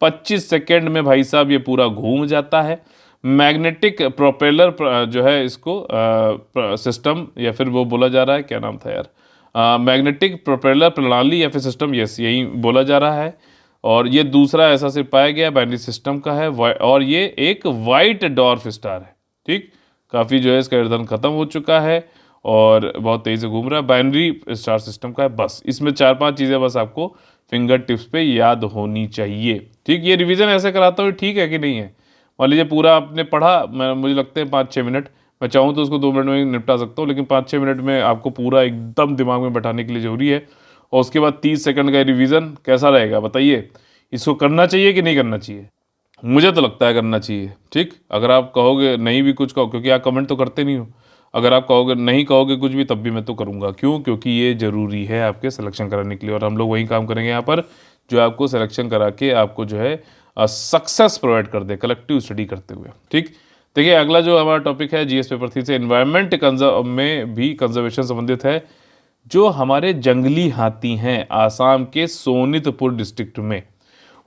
25 सेकेंड में भाई साहब ये पूरा घूम जाता है। मैग्नेटिक प्रोपेलर जो है इसको सिस्टम, या फिर वो बोला जा रहा है, क्या नाम था यार, मैग्नेटिक प्रोपेलर प्रणाली या फिर सिस्टम, यस यही बोला जा रहा है। और ये दूसरा ऐसा सिर्फ पाया गया बाइनरी सिस्टम का है, और ये एक वाइट डॉर्फ स्टार है। ठीक, काफ़ी जो है इसका ईंधन खत्म हो चुका है और बहुत तेज़ी से घूम रहा है, बाइनरी स्टार सिस्टम का है। बस इसमें 4-5 चीज़ें बस आपको फिंगर टिप्स पे याद होनी चाहिए। ठीक, ये रिवीजन ऐसे कराता हूँ, ठीक है कि नहीं है? मान लीजिए पूरा आपने पढ़ा, मुझे लगते हैं 5-6 मिनट, मैं चाहूँ तो उसको 2 मिनट में निपटा सकता हूँ, लेकिन 5-6 मिनट में आपको पूरा एकदम दिमाग में बैठाने के लिए ज़रूरी है। और उसके बाद 30 सेकंड का रिवीजन कैसा रहेगा बताइए? इसको करना चाहिए कि नहीं करना चाहिए? मुझे तो लगता है करना चाहिए। ठीक, अगर आप कहोगे नहीं भी कुछ कहो, क्योंकि आप कमेंट तो करते नहीं हो, अगर आप कहोगे नहीं कहोगे कुछ भी, तब भी मैं तो करूँगा। क्यों? क्योंकि ये ज़रूरी है आपके सिलेक्शन कराने के लिए, और हम लोग वही काम करेंगे यहाँ पर जो आपको सिलेक्शन करा के आपको जो है सक्सेस प्रोवाइड कर दे कलेक्टिव स्टडी करते हुए। ठीक, देखिए अगला जो हमारा टॉपिक है जीएस पेपर 3 से एनवायरनमेंट में भी कंजर्वेशन संबंधित है। जो हमारे जंगली हाथी हैं आसाम के सोनितपुर डिस्ट्रिक्ट में,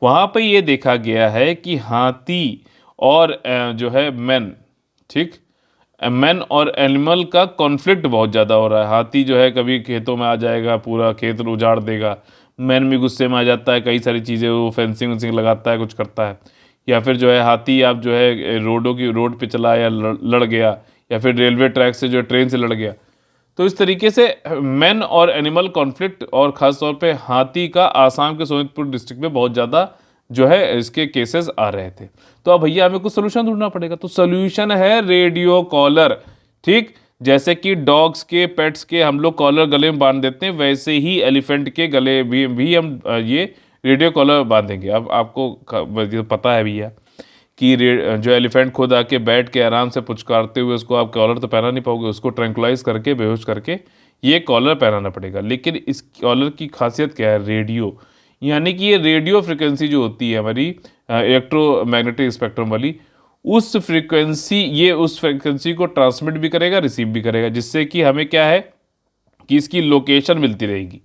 वहाँ पे ये देखा गया है कि हाथी और जो है मैन, ठीक, मैन और एनिमल का कॉन्फ्लिक्ट बहुत ज़्यादा हो रहा है। हाथी जो है कभी खेतों में आ जाएगा, पूरा खेत उजाड़ देगा, मैन भी गुस्से में आ जाता है, कई सारी चीज़ें वो फेंसिंग वेंसिंग लगाता है, कुछ करता है। या फिर जो है हाथी आप जो है रोड पे चला या लड़ गया, या फिर रेलवे ट्रैक से जो है ट्रेन से लड़ गया। तो इस तरीके से मैन और एनिमल कॉन्फ्लिक्ट, और ख़ास तौर पे हाथी का आसाम के सोनितपुर डिस्ट्रिक्ट में बहुत ज़्यादा जो है इसके केसेस आ रहे थे। तो अब भैया हमें कुछ सोल्यूशन ढूंढना पड़ेगा, तो सोल्यूशन है रेडियो कॉलर। ठीक, जैसे कि डॉग्स के, पेट्स के हम लोग कॉलर गले में बांध देते हैं, वैसे ही एलिफेंट के गले भी हम ये रेडियो कॉलर बांधेंगे। अब आपको पता है भैया कि जो एलिफेंट खुद आके बैठ के आराम से पुचकारते हुए, उसको आप कॉलर तो पहना नहीं पाओगे, उसको ट्रैंकुलाइज करके, बेहोश करके ये कॉलर पहनाना पड़ेगा। लेकिन इस कॉलर की खासियत क्या है? रेडियो, यानी कि ये रेडियो फ्रिक्वेंसी जो होती है हमारी इलेक्ट्रोमैग्नेटिक स्पेक्ट्रम वाली, उस फ्रिक्वेंसी को ट्रांसमिट भी करेगा, रिसीव भी करेगा, जिससे कि हमें क्या है कि इसकी लोकेशन मिलती रहेगी।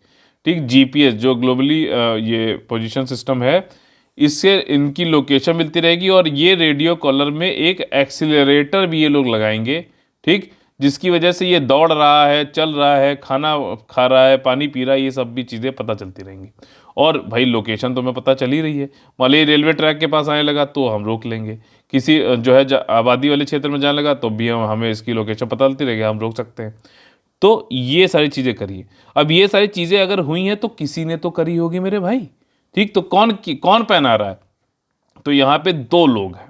ठीक, जीपीएस जो ग्लोबली ये पोजीशन सिस्टम है, इससे इनकी लोकेशन मिलती रहेगी। और ये रेडियो कॉलर में एक एक्सीलरेटर भी ये लोग लगाएंगे। ठीक, जिसकी वजह से ये दौड़ रहा है, चल रहा है, खाना खा रहा है, पानी पी रहा है, ये सब भी चीज़ें पता चलती रहेंगी। और भाई लोकेशन तो हमें पता चल ही रही है, मान लीजिए रेलवे ट्रैक के पास आने लगा तो हम रोक लेंगे, किसी जो है आबादी वाले क्षेत्र में जाने लगा तो भी हमें इसकी लोकेशन पता चलती रहेगी, हम रोक सकते हैं। तो ये सारी चीज़ें करिए। अब ये सारी चीज़ें अगर हुई हैं तो किसी ने तो करी होगी मेरे भाई। ठीक, तो कौन पहना रहा है? तो यहाँ पे 2 लोग हैं।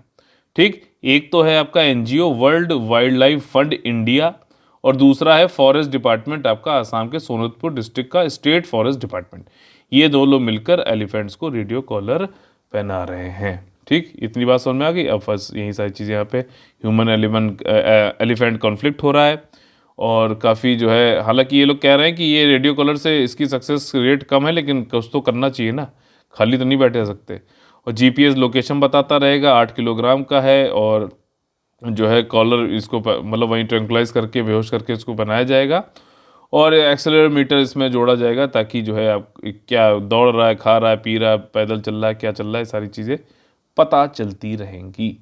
ठीक, एक तो है आपका NGO world wild life fund India, और दूसरा है फॉरेस्ट डिपार्टमेंट आपका आसाम के सोनितपुर डिस्ट्रिक्ट का स्टेट फॉरेस्ट डिपार्टमेंट। ये 2 लोग मिलकर एलिफेंट्स को रेडियो कॉलर पहना रहे हैं। ठीक, इतनी बात समझ में आ गई। अब बस यही सारी चीज़ें यहाँ पे ह्यूमन एलिफेंट कॉन्फ्लिक्ट हो रहा है और काफ़ी जो है, हालांकि ये लोग कह रहे हैं कि ये रेडियो कॉलर से इसकी सक्सेस रेट कम है, लेकिन कुछ तो करना चाहिए ना, खाली तो नहीं बैठे रह सकते। और जीपीएस लोकेशन बताता रहेगा, 8 किलोग्राम का है और जो है कॉलर इसको मतलब वहीं ट्रैंकुलाइज करके बेहोश करके इसको बनाया जाएगा और एक्सेलरोमीटर इसमें जोड़ा जाएगा ताकि जो है आप क्या दौड़ रहा है, खा रहा है, पी रहा है, पैदल चल रहा है, क्या चल रहा है, सारी चीज़ें पता चलती रहेंगी।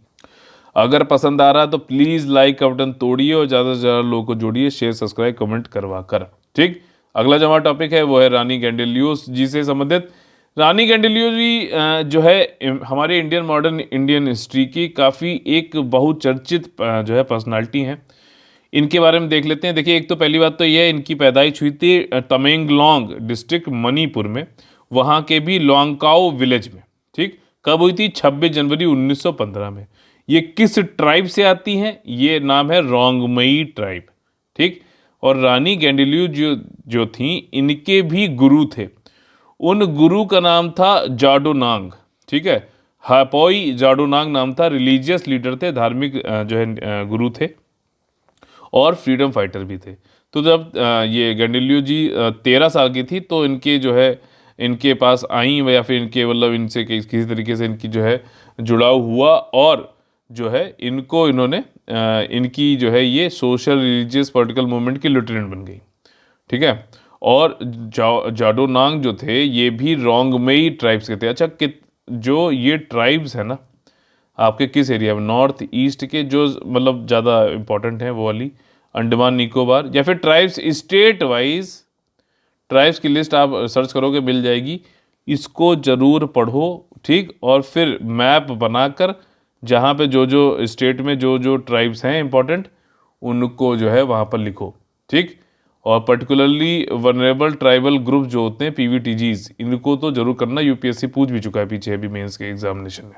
अगर पसंद आ रहा है तो प्लीज़ लाइक का बटन तोड़िए और ज़्यादा से ज़्यादा लोगों को जोड़िए, शेयर सब्सक्राइब कमेंट करवा कर। ठीक, अगला जो हमारा टॉपिक है वो है रानी गेंडेलियोस जी से संबंधित। रानी गेंडेलियोस जी जो है हमारे इंडियन मॉडर्न इंडियन हिस्ट्री की काफ़ी एक बहुचर्चित जो है पर्सनालिटी हैं। इनके बारे में देख लेते हैं। देखिए, एक तो पहली बात तो ये है, इनकी पैदाइश हुई थी तमेंगलोंग डिस्ट्रिक्ट मणिपुर में, वहाँ के भी लोंगकाओ विलेज में। ठीक, कब हुई थी? 26 जनवरी 1915 में। ये किस ट्राइब से आती हैं? ये नाम है रोंगमई ट्राइब। ठीक, और रानी गेंडेलियो जो थी, इनके भी गुरु थे। उन गुरु का नाम था जाडोनांग। ठीक है, हापोई जाडोनांग नाम था, रिलीजियस लीडर थे, धार्मिक जो है गुरु थे और फ्रीडम फाइटर भी थे। तो जब ये गेंडेलियो जी 13 साल की थी तो इनके जो है इनके पास आई, या फिर इनके मतलब इनसे किसी तरीके से इनकी जो है जुड़ाव हुआ और जो है इनको इन्होंने इनकी जो है ये सोशल रिलीजियस पॉलिटिकल मूवमेंट की लेफ्टिनेंट बन गई। ठीक है, और जाडोनांग जो थे ये भी रोंगमेई ट्राइब्स के थे। अच्छा, जो ये ट्राइब्स है ना आपके किस एरिया में, नॉर्थ ईस्ट के जो मतलब ज़्यादा इंपॉर्टेंट हैं वो वाली, अंडमान निकोबार, या फिर ट्राइब्स स्टेट वाइज ट्राइब्स की लिस्ट आप सर्च करोगे मिल जाएगी, इसको ज़रूर पढ़ो। ठीक, और फिर मैप बनाकर जहाँ पे जो जो स्टेट में जो जो ट्राइब्स हैं इंपॉर्टेंट, उनको जो है वहाँ पर लिखो। ठीक, और पर्टिकुलरली वनरेबल ट्राइबल ग्रुप जो होते हैं पीवीटीजीज, इनको तो जरूर करना, यूपीएससी पूछ भी चुका है पीछे अभी मेंस के एग्जामिनेशन में।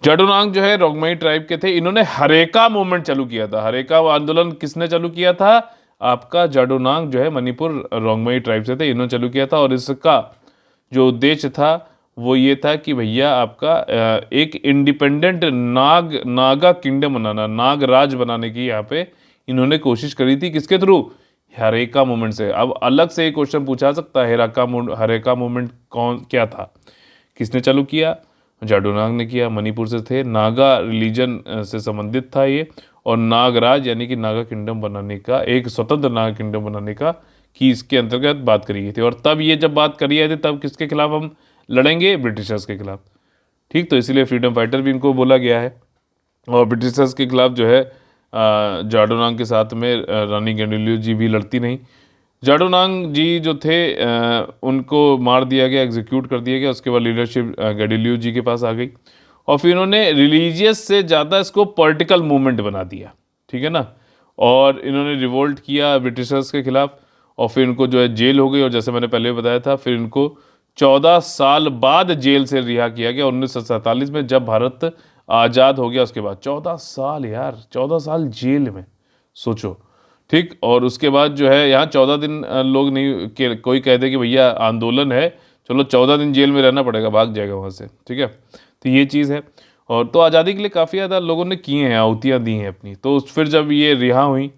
जाडोनांग जो है रोंगमई ट्राइब के थे, इन्होंने हरेका मूवमेंट चालू किया था। हरेका आंदोलन किसने चालू किया था? आपका जाडोनांग जो है मणिपुर रोंगमई ट्राइब से थे, इन्होंने चालू किया था। और इसका जो उद्देश्य था वो ये था कि भैया आपका एक इंडिपेंडेंट नागा किंगडम बनाना, नाग राज बनाने की यहाँ पे इन्होंने कोशिश करी थी। किसके थ्रू? हरेका मूवमेंट से। अब अलग से एक क्वेश्चन पूछा सकता है, हरेका मूवमेंट क्या था, किसने चालू किया? जाडोनांग ने किया, मणिपुर से थे, नागा रिलीजन से संबंधित था ये, और नागराज यानी कि नागा किंगडम बनाने का, एक स्वतंत्र नागा किंगडम बनाने का कि इसके अंतर्गत बात करी गई थी। और तब ये जब बात करी गई थी तब किसके खिलाफ हम लड़ेंगे? ब्रिटिशर्स के खिलाफ। ठीक, तो इसीलिए फ्रीडम फाइटर भी इनको बोला गया है। और ब्रिटिशर्स के खिलाफ जो है जाडोनांग के साथ में रानी गेंडेलियो जी भी लड़ती नहीं। जाडोनांग जी जो थे उनको मार दिया गया, एग्जीक्यूट कर दिया गया। उसके बाद लीडरशिप गेंडेलियो जी के पास आ गई और फिर इन्होंने रिलीजियस से ज़्यादा इसको पॉलिटिकल मूवमेंट बना दिया। ठीक है ना, और इन्होंने रिवोल्ट किया ब्रिटिशर्स के खिलाफ और फिर इनको जो है जेल हो गई। और जैसे मैंने पहले बताया था, फिर इनको 14 साल बाद जेल से रिहा किया गया 1947 में, जब भारत आज़ाद हो गया। उसके बाद 14 साल, यार 14 साल जेल में, सोचो। ठीक, और उसके बाद जो है यहाँ 14 दिन लोग नहीं कोई कह दे कि भैया आंदोलन है, चलो 14 दिन जेल में रहना पड़ेगा, भाग जाएगा वहाँ से। ठीक है, तो ये चीज़ है। और तो आज़ादी के लिए काफ़ी ज़्यादा लोगों ने किए हैं, आहुतियाँ दी हैं अपनी। तो फिर जब ये रिहा हुई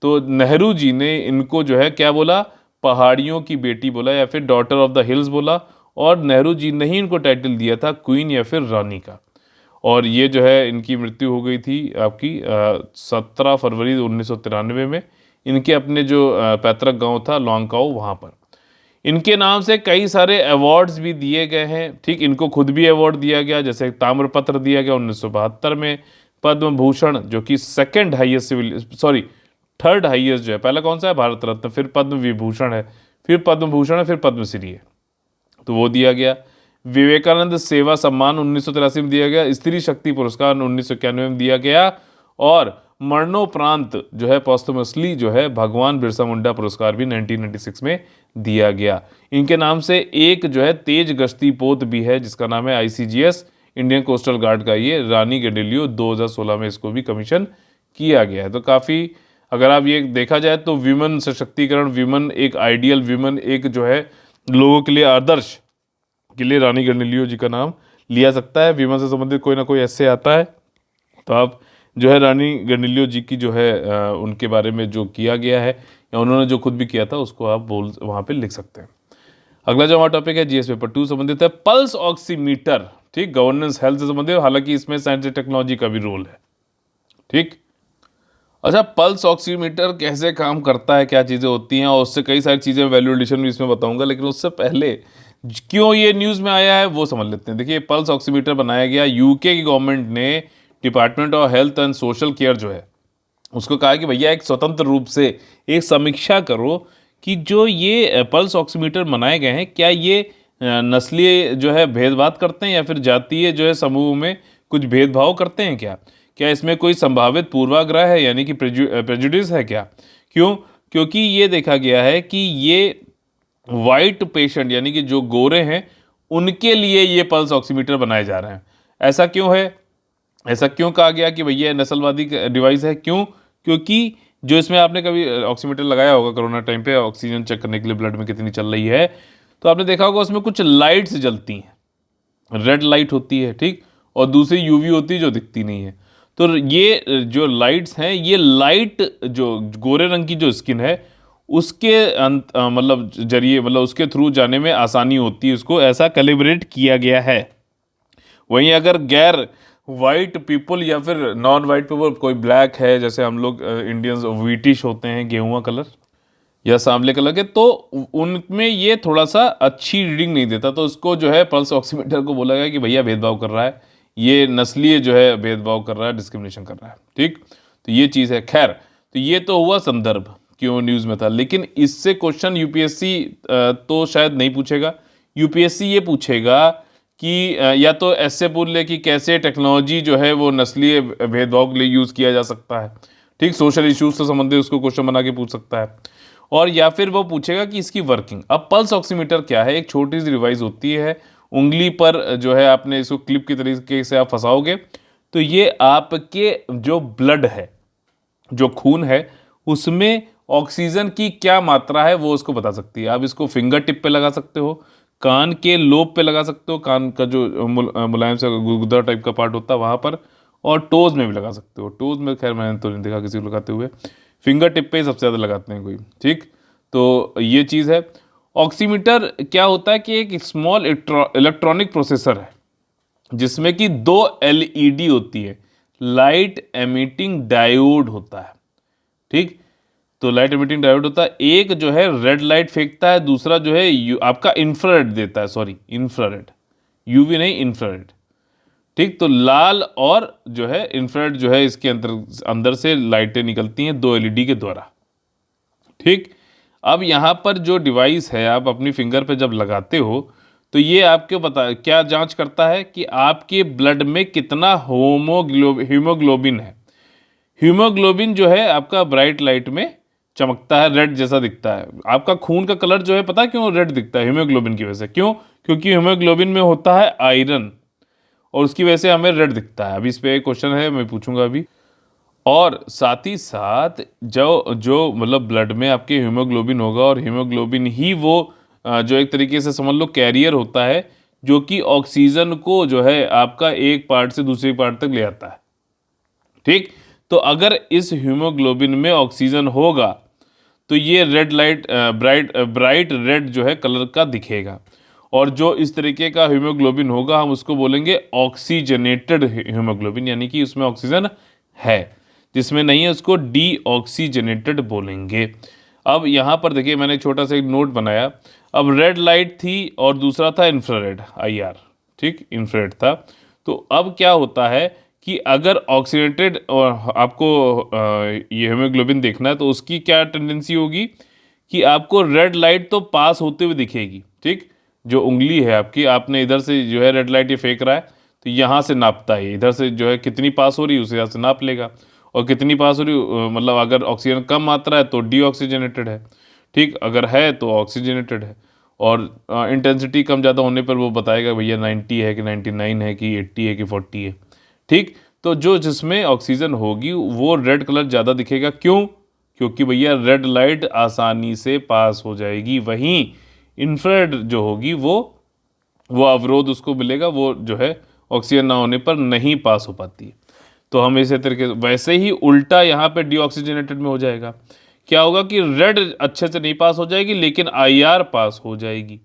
तो नेहरू जी ने इनको जो है क्या बोला? पहाड़ियों की बेटी बोला, या फिर डॉटर ऑफ द हिल्स बोला। और नेहरू जी ने ही इनको टाइटल दिया था क्वीन या फिर रानी का। और ये जो है इनकी मृत्यु हो गई थी आपकी 17 फरवरी 1993 में, इनके अपने जो पैतृक गांव था लोंगकाओ, वहाँ पर। इनके नाम से कई सारे अवार्ड्स भी दिए गए हैं। ठीक, इनको खुद भी अवार्ड दिया गया, जैसे ताम्रपत्र दिया गया 1972 में, पद्म भूषण जो कि second highest civil, sorry third highest जो है, पहला कौन सा है? भारत रत्न, फिर पद्म विभूषण है, फिर पद्म भूषण है, फिर पद्मश्री है, तो वो दिया गया। विवेकानंद सेवा सम्मान 1983 में दिया गया, स्त्री शक्ति पुरस्कार 1991 में दिया गया, और मरणोपरांत जो है पॉस्टमसली जो है भगवान बिरसा मुंडा पुरस्कार भी 1996 में दिया गया। इनके नाम से एक जो है तेज गश्ती पोत भी है जिसका नाम है आईसीजीएस, इंडियन कोस्टल गार्ड का। ये रानी गेंडेलियो 2016 में इसको भी कमीशन किया गया है। तो काफ़ी, अगर आप ये देखा जाए तो विमेन सशक्तिकरण, विमेन एक आइडियल, विमेन एक जो है लोगों के लिए आदर्श के लिए रानी गेंडेलियो जी का नाम लिया सकता है। विमल से संबंधित कोई ना कोई ऐसे आता है तो आप जो है रानी गणिल्यो जी की जो है उनके बारे में जो किया गया है या उन्होंने जो खुद भी किया था उसको आप बोल वहाँ पे लिख सकते हैं। अगला जो हमारा टॉपिक है जीएस पेपर 2 संबंधित है पल्स ऑक्सीमीटर। ठीक, गवर्नेंस हेल्थ से संबंधित, हालांकि इसमें साइंस एंड टेक्नोलॉजी का भी रोल है। ठीक, अच्छा, पल्स ऑक्सीमीटर कैसे काम करता है, क्या चीज़ें होती हैं, और उससे कई सारी चीज़ें वैल्यू एडिशन भी इसमें बताऊंगा, लेकिन उससे पहले क्यों ये न्यूज़ में आया है वो समझ लेते हैं। देखिए, पल्स ऑक्सीमीटर बनाया गया यूके की गवर्नमेंट ने, department of health and social care जो है उसको कहा कि भैया एक स्वतंत्र रूप से एक समीक्षा करो कि जो ये पल्स ऑक्सीमीटर बनाए गए हैं क्या ये नस्लीय जो है भेदभाव करते हैं या फिर जातीय जो है समूह में कुछ भेदभाव करते हैं क्या इसमें कोई संभावित पूर्वाग्रह है यानी कि प्रेजुडिस है क्या। क्यों? क्योंकि ये देखा गया है कि ये वाइट पेशेंट यानी कि जो गोरे हैं उनके लिए ये पल्स ऑक्सीमीटर बनाए जा रहे हैं। ऐसा क्यों है? ऐसा क्यों कहा गया कि भैया नस्लवादी डिवाइस है? क्यों? क्योंकि जो इसमें आपने कभी ऑक्सीमीटर लगाया होगा कोरोना टाइम पे ऑक्सीजन चेक करने के लिए ब्लड में कितनी चल रही है, तो आपने देखा होगा उसमें कुछ लाइट्स जलती हैं, रेड लाइट होती है, ठीक, और दूसरी यूवी होती है जो दिखती नहीं है। तो ये जो लाइट्स हैं, ये लाइट जो गोरे रंग की जो स्किन है उसके मतलब जरिए, मतलब उसके थ्रू जाने में आसानी होती है, उसको ऐसा कैलिब्रेट किया गया है। वहीं अगर गैर वाइट पीपल या फिर नॉन वाइट पीपल, कोई ब्लैक है जैसे हम लोग इंडियंस व्हीटिश होते हैं, गेहुआ कलर या सांवले कलर के, तो उनमें ये थोड़ा सा अच्छी रीडिंग नहीं देता, तो उसको जो है पल्स ऑक्सीमीटर को बोला गया कि भैया भेदभाव कर रहा है, ये नस्लीय जो है भेदभाव कर रहा है, डिस्क्रिमिनेशन कर रहा है। ठीक, तो ये चीज़ है। खैर, तो ये तो हुआ संदर्भ क्यों न्यूज़ में था, लेकिन इससे क्वेश्चन यूपीएससी तो शायद नहीं पूछेगा। यूपीएससी ये पूछेगा कि या तो ऐसे बोल ले कि कैसे टेक्नोलॉजी जो है वो नस्लीय भेदभाव के लिए यूज़ किया जा सकता है। ठीक, सोशल इश्यूज से संबंधित उसको क्वेश्चन बना के पूछ सकता है, और या फिर वो पूछेगा कि इसकी वर्किंग। अब पल्स ऑक्सीमीटर क्या है? एक छोटी सी डिवाइस होती है, उंगली पर जो है आपने इसको क्लिप की तरीके से आप फंसाओगे तो ये आपके जो ब्लड है, जो खून है, उसमें ऑक्सीजन की क्या मात्रा है वो उसको बता सकती है। आप इसको फिंगर टिप पे लगा सकते हो, कान के लोब पे लगा सकते हो, कान का जो मुलायम से गुदगुदा टाइप का पार्ट होता है वहाँ पर, और टोज में भी लगा सकते हो। टोज में खैर मैंने तो नहीं देखा किसी को लगाते हुए, फिंगर टिप पे ही सबसे ज़्यादा लगाते हैं कोई। ठीक, तो ये चीज़ है। ऑक्सीमीटर क्या होता है कि एक स्मॉल इलेक्ट्रॉनिक प्रोसेसर है जिसमें कि 2 एलईडी होती है, लाइट एमिटिंग डायोड होता है। ठीक, तो लाइट एमिटिंग डायोड होता है, एक जो है रेड लाइट फेंकता है, दूसरा जो है आपका इंफ्रारेड देता है, सॉरी इंफ्रारेड, यूवी नहीं, इंफ्रारेड। ठीक, तो लाल और जो है इंफ्रारेड जो है इसके अंदर अंदर से लाइटें निकलती हैं 2 एलईडी के द्वारा। ठीक, अब यहाँ पर जो डिवाइस है आप अपनी फिंगर पे जब लगाते हो तो ये आपके बता क्या जांच करता है कि आपके ब्लड में कितना हीमोग्लोबिन है। हीमोग्लोबिन जो है आपका ब्राइट लाइट में चमकता है, रेड जैसा दिखता है। आपका खून का कलर जो है पता है क्यों रेड दिखता है? हीमोग्लोबिन की वजह से। क्यों? क्योंकि हीमोग्लोबिन में होता है आयरन और उसकी वजह से हमें रेड दिखता है। अभी इस पे एक क्वेश्चन है, मैं पूछूंगा अभी। और साथ ही साथ जो जो मतलब ब्लड में आपके हीमोग्लोबिन होगा, और हीमोग्लोबिन ही वो जो एक तरीके से समझ लो कैरियर होता है जो कि ऑक्सीजन को जो है आपका एक पार्ट से दूसरे पार्ट तक ले आता है। ठीक, तो अगर इस हीमोग्लोबिन में ऑक्सीजन होगा तो ये रेड लाइट ब्राइट रेड जो है कलर का दिखेगा, और जो इस तरीके का हीमोग्लोबिन होगा हम उसको बोलेंगे ऑक्सीजनेटेड हीमोग्लोबिन, यानी कि उसमें ऑक्सीजन है। जिसमें नहीं है उसको डीऑक्सीजनेटेड बोलेंगे। अब यहाँ पर देखिए मैंने एक छोटा सा एक नोट बनाया। अब रेड लाइट थी और दूसरा था इंफ्रारेड, आईआर। ठीक, इंफ्रारेड था। तो अब क्या होता है कि अगर ऑक्सीडेटेड और आपको ये हीमोग्लोबिन देखना है तो उसकी क्या टेंडेंसी होगी कि आपको रेड लाइट तो पास होते हुए दिखेगी। ठीक, जो उंगली है आपकी, आपने इधर से जो है रेड लाइट ये फेंक रहा है तो यहाँ से नापता है, इधर से जो है कितनी पास हो रही है उस हिसाब से नाप लेगा, और कितनी पास हो रही मतलब अगर ऑक्सीजन कम मात्रा है तो डीऑक्सीजनेटेड है। ठीक, अगर है तो ऑक्सीजनेटेड है, और इंटेंसिटी कम ज़्यादा होने पर वो बताएगा भैया 90 है कि 99 है कि 80 है कि 40 है। ठीक, तो जो जिसमें ऑक्सीजन होगी वो रेड कलर ज़्यादा दिखेगा। क्यों? क्योंकि भैया रेड लाइट आसानी से पास हो जाएगी। वहीं इंफ्रारेड जो होगी वो वो अवरोध उसको मिलेगा, वो जो है ऑक्सीजन ना होने पर नहीं पास हो पाती है। तो हम इसी तरीके से, वैसे ही उल्टा यहाँ पे डीऑक्सीजनेटेड में हो जाएगा। क्या होगा कि रेड अच्छे से नहीं पास हो जाएगी लेकिन आईआर पास हो जाएगी।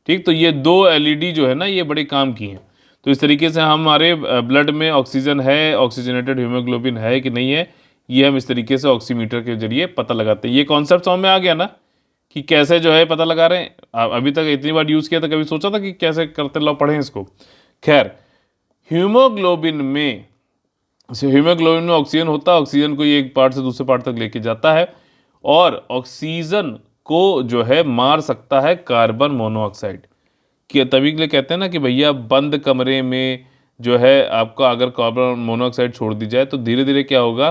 ठीक, तो ये दो एलईडी जो है ना, ये बड़े काम की हैं। तो इस तरीके से हमारे ब्लड में ऑक्सीजन है, ऑक्सीजनेटेड हीमोग्लोबिन है कि नहीं है, ये हम इस तरीके से ऑक्सीमीटर के जरिए पता लगाते हैं। ये कॉन्सेप्ट समझ में आ गया ना कि कैसे जो है पता लगा रहे हैं। अभी तक इतनी बार यूज़ किया था, कभी सोचा था कि कैसे करते, लो पढ़ें इसको। खैर, हीमोग्लोबिन में हीमोग्लोबिन में ऑक्सीजन होता है, ऑक्सीजन को ये एक पार्ट से दूसरे पार्ट तक लेके जाता है, और ऑक्सीजन को जो है मार सकता है कार्बन मोनोऑक्साइड। कि तभी के लिए कहते हैं ना कि भैया बंद कमरे में जो है आपका अगर कार्बन मोनोऑक्साइड छोड़ दी जाए तो धीरे धीरे क्या होगा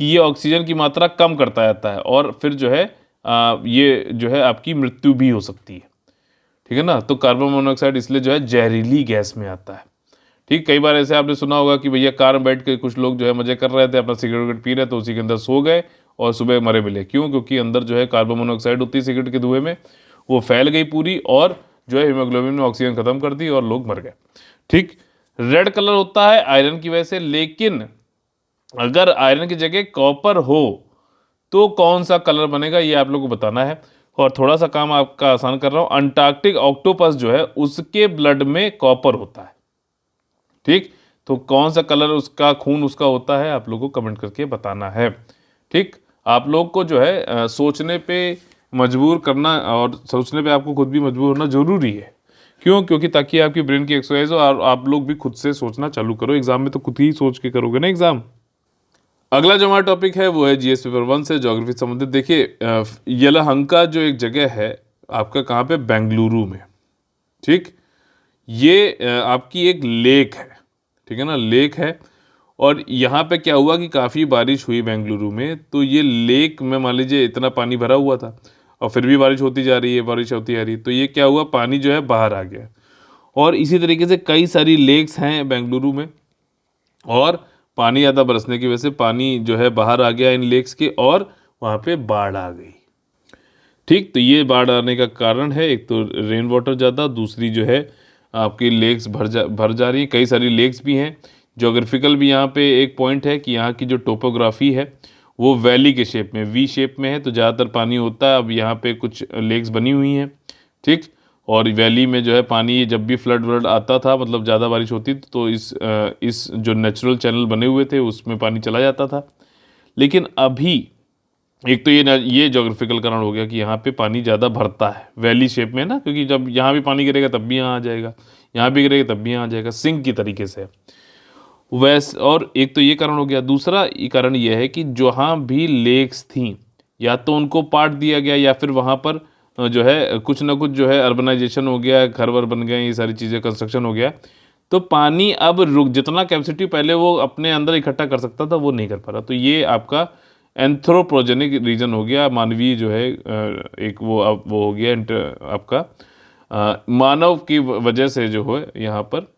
कि ये ऑक्सीजन की मात्रा कम करता जाता है, और फिर जो है ये जो है आपकी मृत्यु भी हो सकती है। ठीक है ना, तो कार्बन मोनोऑक्साइड इसलिए जो है जहरीली गैस में आता है। ठीक, कई बार ऐसे आपने सुना होगा कि भैया कार में बैठ के कुछ लोग जो है मजे कर रहे थे, अपना सिगरेट विगरेट पी रहे, तो उसी के अंदर सो गए और सुबह मरे मिले। क्यों? क्योंकि अंदर जो है कार्बन मोनोऑक्साइड होती है सिगरेट के धुएं में, वो फैल गई पूरी, और जो है हीमोग्लोबिन में ऑक्सीजन खत्म कर दी और लोग मर गए। ठीक, रेड कलर होता है आयरन की वजह से, लेकिन अगर आयरन की जगह कॉपर हो तो कौन सा कलर बनेगा, ये आप लोग को बताना है। और थोड़ा सा काम आपका आसान कर रहा हूं, अंटार्कटिक ऑक्टोपस जो है उसके ब्लड में कॉपर होता है। ठीक, तो कौन सा कलर उसका, खून उसका होता है, आप लोगों को कमेंट करके बताना है। ठीक, आप लोग को जो है सोचने पे मजबूर करना, और सोचने पे आपको खुद भी मजबूर होना जरूरी है। क्यों? क्योंकि ताकि आपकी ब्रेन की एक्सरसाइज हो और आप लोग भी खुद से सोचना चालू करो। एग्जाम में तो खुद ही सोच के करोगे ना एग्जाम। अगला जो हमारा टॉपिक है वो है जीएस पेपर 1 से ज्योग्राफी से संबंधित। देखिए, यलहंका जो एक जगह है आपका, कहाँ पे? बेंगलुरु में। ठीक, ये आपकी एक लेक है। ठीक है ना, लेक है। और यहाँ पे क्या हुआ कि काफ़ी बारिश हुई बेंगलुरु में, तो ये लेक में मान लीजिए इतना पानी भरा हुआ था, और फिर भी बारिश होती जा रही है, बारिश होती जा रही है, तो ये क्या हुआ, पानी जो है बाहर आ गया। और इसी तरीके से कई सारी लेक्स हैं बेंगलुरु में, और पानी ज़्यादा बरसने की वजह से पानी जो है बाहर आ गया इन लेक्स के, और वहाँ पे बाढ़ आ गई। ठीक, तो ये बाढ़ आने का कारण है, एक तो रेन वाटर ज़्यादा, दूसरी जो है आपकी लेक्स भर जा रही है। कई सारी लेक्स भी हैं। जोग्राफिकल भी यहाँ पे एक पॉइंट है कि यहाँ की जो टोपोग्राफी है वो वैली के शेप में, वी शेप में है, तो ज़्यादातर पानी होता है। अब यहाँ पे कुछ लेक्स बनी हुई हैं। ठीक, और वैली में जो है पानी जब भी फ्लड व्लड आता था, मतलब ज़्यादा बारिश होती थी, तो इस जो नेचुरल चैनल बने हुए थे उसमें पानी चला जाता था। लेकिन अभी एक तो ये जोग्राफिकल कारण हो गया कि यहाँ पे पानी ज़्यादा भरता है वैली शेप में ना, क्योंकि जब यहाँ भी पानी गिरेगा तब भी यहाँ आ जाएगा, यहाँ भी गिरेगा तब भी यहाँ आ जाएगा, सिंक की तरीके से। वैसे, और एक तो ये कारण हो गया। दूसरा ये कारण ये है कि जहाँ भी लेक्स थी, या तो उनको पाट दिया गया, या फिर वहाँ पर जो है कुछ ना कुछ जो है अर्बनाइजेशन हो गया, घर वर बन गए, ये सारी चीज़ें, कंस्ट्रक्शन हो गया, तो पानी अब रुक, जितना कैपेसिटी पहले वो अपने अंदर इकट्ठा कर सकता था वो नहीं कर पा रहा। तो ये आपका एंथ्रोपोजेनिक रीजन हो गया, मानवीय जो है एक वो अब वो हो गया आपका मानव की वजह से जो है यहाँ पर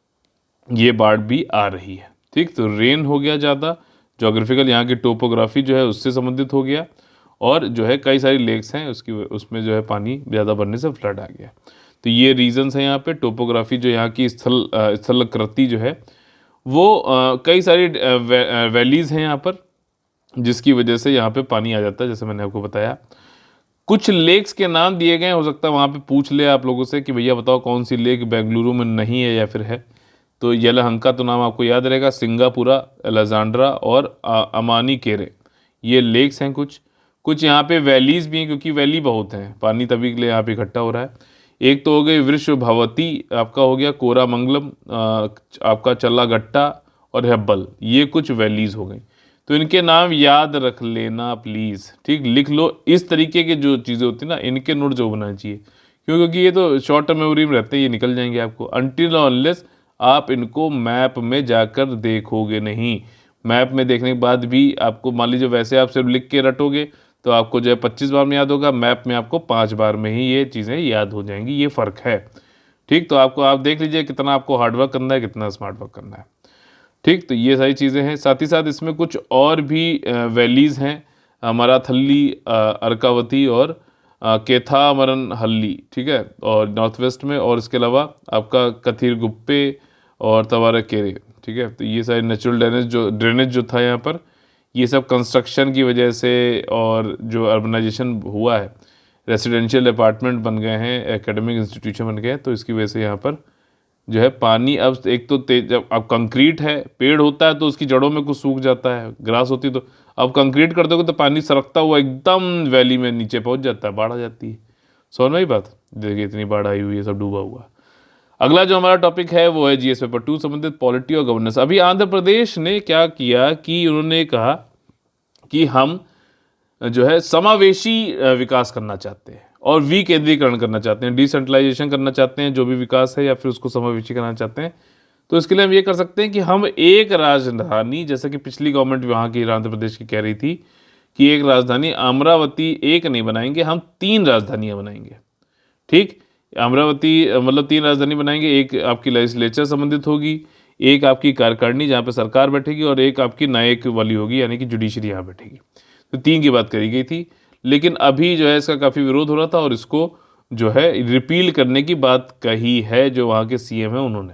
ये बाढ़ भी आ रही है। ठीक, तो रेन हो गया ज़्यादा, जोग्राफिकल यहाँ की टोपोग्राफी जो है उससे संबंधित हो गया, और जो है कई सारी लेक्स हैं उसमें जो है पानी ज़्यादा बढ़ने से फ्लड आ गया। तो ये रीजंस हैं यहाँ पे। टोपोग्राफी जो यहाँ की स्थलाकृति जो है वो कई सारी वैलीज़ हैं यहाँ पर, जिसकी वजह से यहाँ पे पानी आ जाता है, जैसे मैंने आपको बताया। कुछ लेक्स के नाम दिए गए हैं, हो सकता है वहाँ पे पूछ ले आप लोगों से कि भैया बताओ कौन सी लेक बेंगलुरु में नहीं है या फिर है। तो यलहंका तो नाम आपको याद रहेगा, सिंगापुरा, अलेक्जेंड्रा और अमानी केरे, ये लेक्स हैं। कुछ कुछ यहाँ पे वैलीज़ भी हैं, क्योंकि वैली बहुत हैं, पानी तभी के लिए यहाँ पे इकट्ठा हो रहा है। एक तो हो गई वृषभवती, आपका हो गया कोरामंगलम, आपका चल्लागट्टा और हेब्बल, ये कुछ वैलीज़ हो गई। तो इनके नाम याद रख लेना प्लीज़। ठीक, लिख लो। इस तरीके की जो चीज़ें होती हैं ना, इनके नोट जो बनाना चाहिए। क्यों? क्योंकि ये तो शॉर्ट टर्म मेमोरी में रहते हैं, ये निकल जाएंगे आपको, अनटिल अनलेस आप इनको मैप में जाकर देखोगे नहीं। मैप में देखने के बाद भी आपको, मान लीजिए वैसे आप सिर्फ लिख के रटोगे तो आपको जो है 25 बार में याद होगा, मैप में आपको 5 बार में ही ये चीज़ें याद हो जाएंगी। ये फ़र्क है। ठीक, तो आप देख लीजिए कितना आपको हार्डवर्क करना है, कितना स्मार्ट वर्क करना है। ठीक, तो ये सारी चीज़ें हैं। साथ ही साथ इसमें कुछ और भी वैलीज़ हैं, मराथली, अर्कावती और केथामरन हल्ली, ठीक है, और नॉर्थ वेस्ट में, और इसके अलावा आपका कथीरगुप्पे और तवारकेरे, ठीक है। तो ये सारे नेचुरल ड्रेनेज जो था यहाँ पर, ये सब कंस्ट्रक्शन की वजह से और जो अर्बनाइजेशन हुआ है, रेसिडेंशियल अपार्टमेंट बन गए हैं, एकेडमिक इंस्टीट्यूशन बन गए हैं, तो इसकी वजह से यहाँ पर जो है पानी अब एक तो तेज, जब अब कंक्रीट है, पेड़ होता है तो उसकी जड़ों में कुछ सूख जाता है, ग्रास होती तो, अब कंक्रीट कर दोगे तो पानी सरकता हुआ एकदम वैली में नीचे पहुंच जाता है, बाढ़ आ जाती है। समझ में आई बात? देखिए इतनी बाढ़ आई हुई है, सब डूबा हुआ। अगला जो हमारा टॉपिक है वो है जीएस पेपर 2 संबंधित पॉलिटी और गवर्नेंस। अभी आंध्र प्रदेश ने क्या किया कि उन्होंने कहा कि हम जो है समावेशी विकास करना चाहते हैं और विकेंद्रीकरण करना चाहते हैं, डिसेंट्रलाइजेशन करना चाहते हैं, जो भी विकास है, या फिर उसको समावेशी करना चाहते हैं। तो इसके लिए हम ये कर सकते हैं कि हम एक राजधानी, जैसे कि पिछली गवर्नमेंट वहाँ की आंध्र प्रदेश की कह रही थी कि एक राजधानी अमरावती एक नहीं बनाएंगे, हम 3 राजधानियाँ बनाएंगे। ठीक, अमरावती मतलब 3 राजधानी बनाएंगे, एक आपकी लेजिस्लेचर संबंधित होगी, एक आपकी कार्यकारिणी जहाँ पे सरकार बैठेगी, और एक आपकी न्यायिक वाली होगी, यानी कि जुडिशरी यहाँ बैठेगी। तो 3 की बात करी गई थी, लेकिन अभी जो है इसका काफ़ी विरोध हो रहा था और इसको जो है रिपील करने की बात कही है जो वहाँ के सीएम है उन्होंने।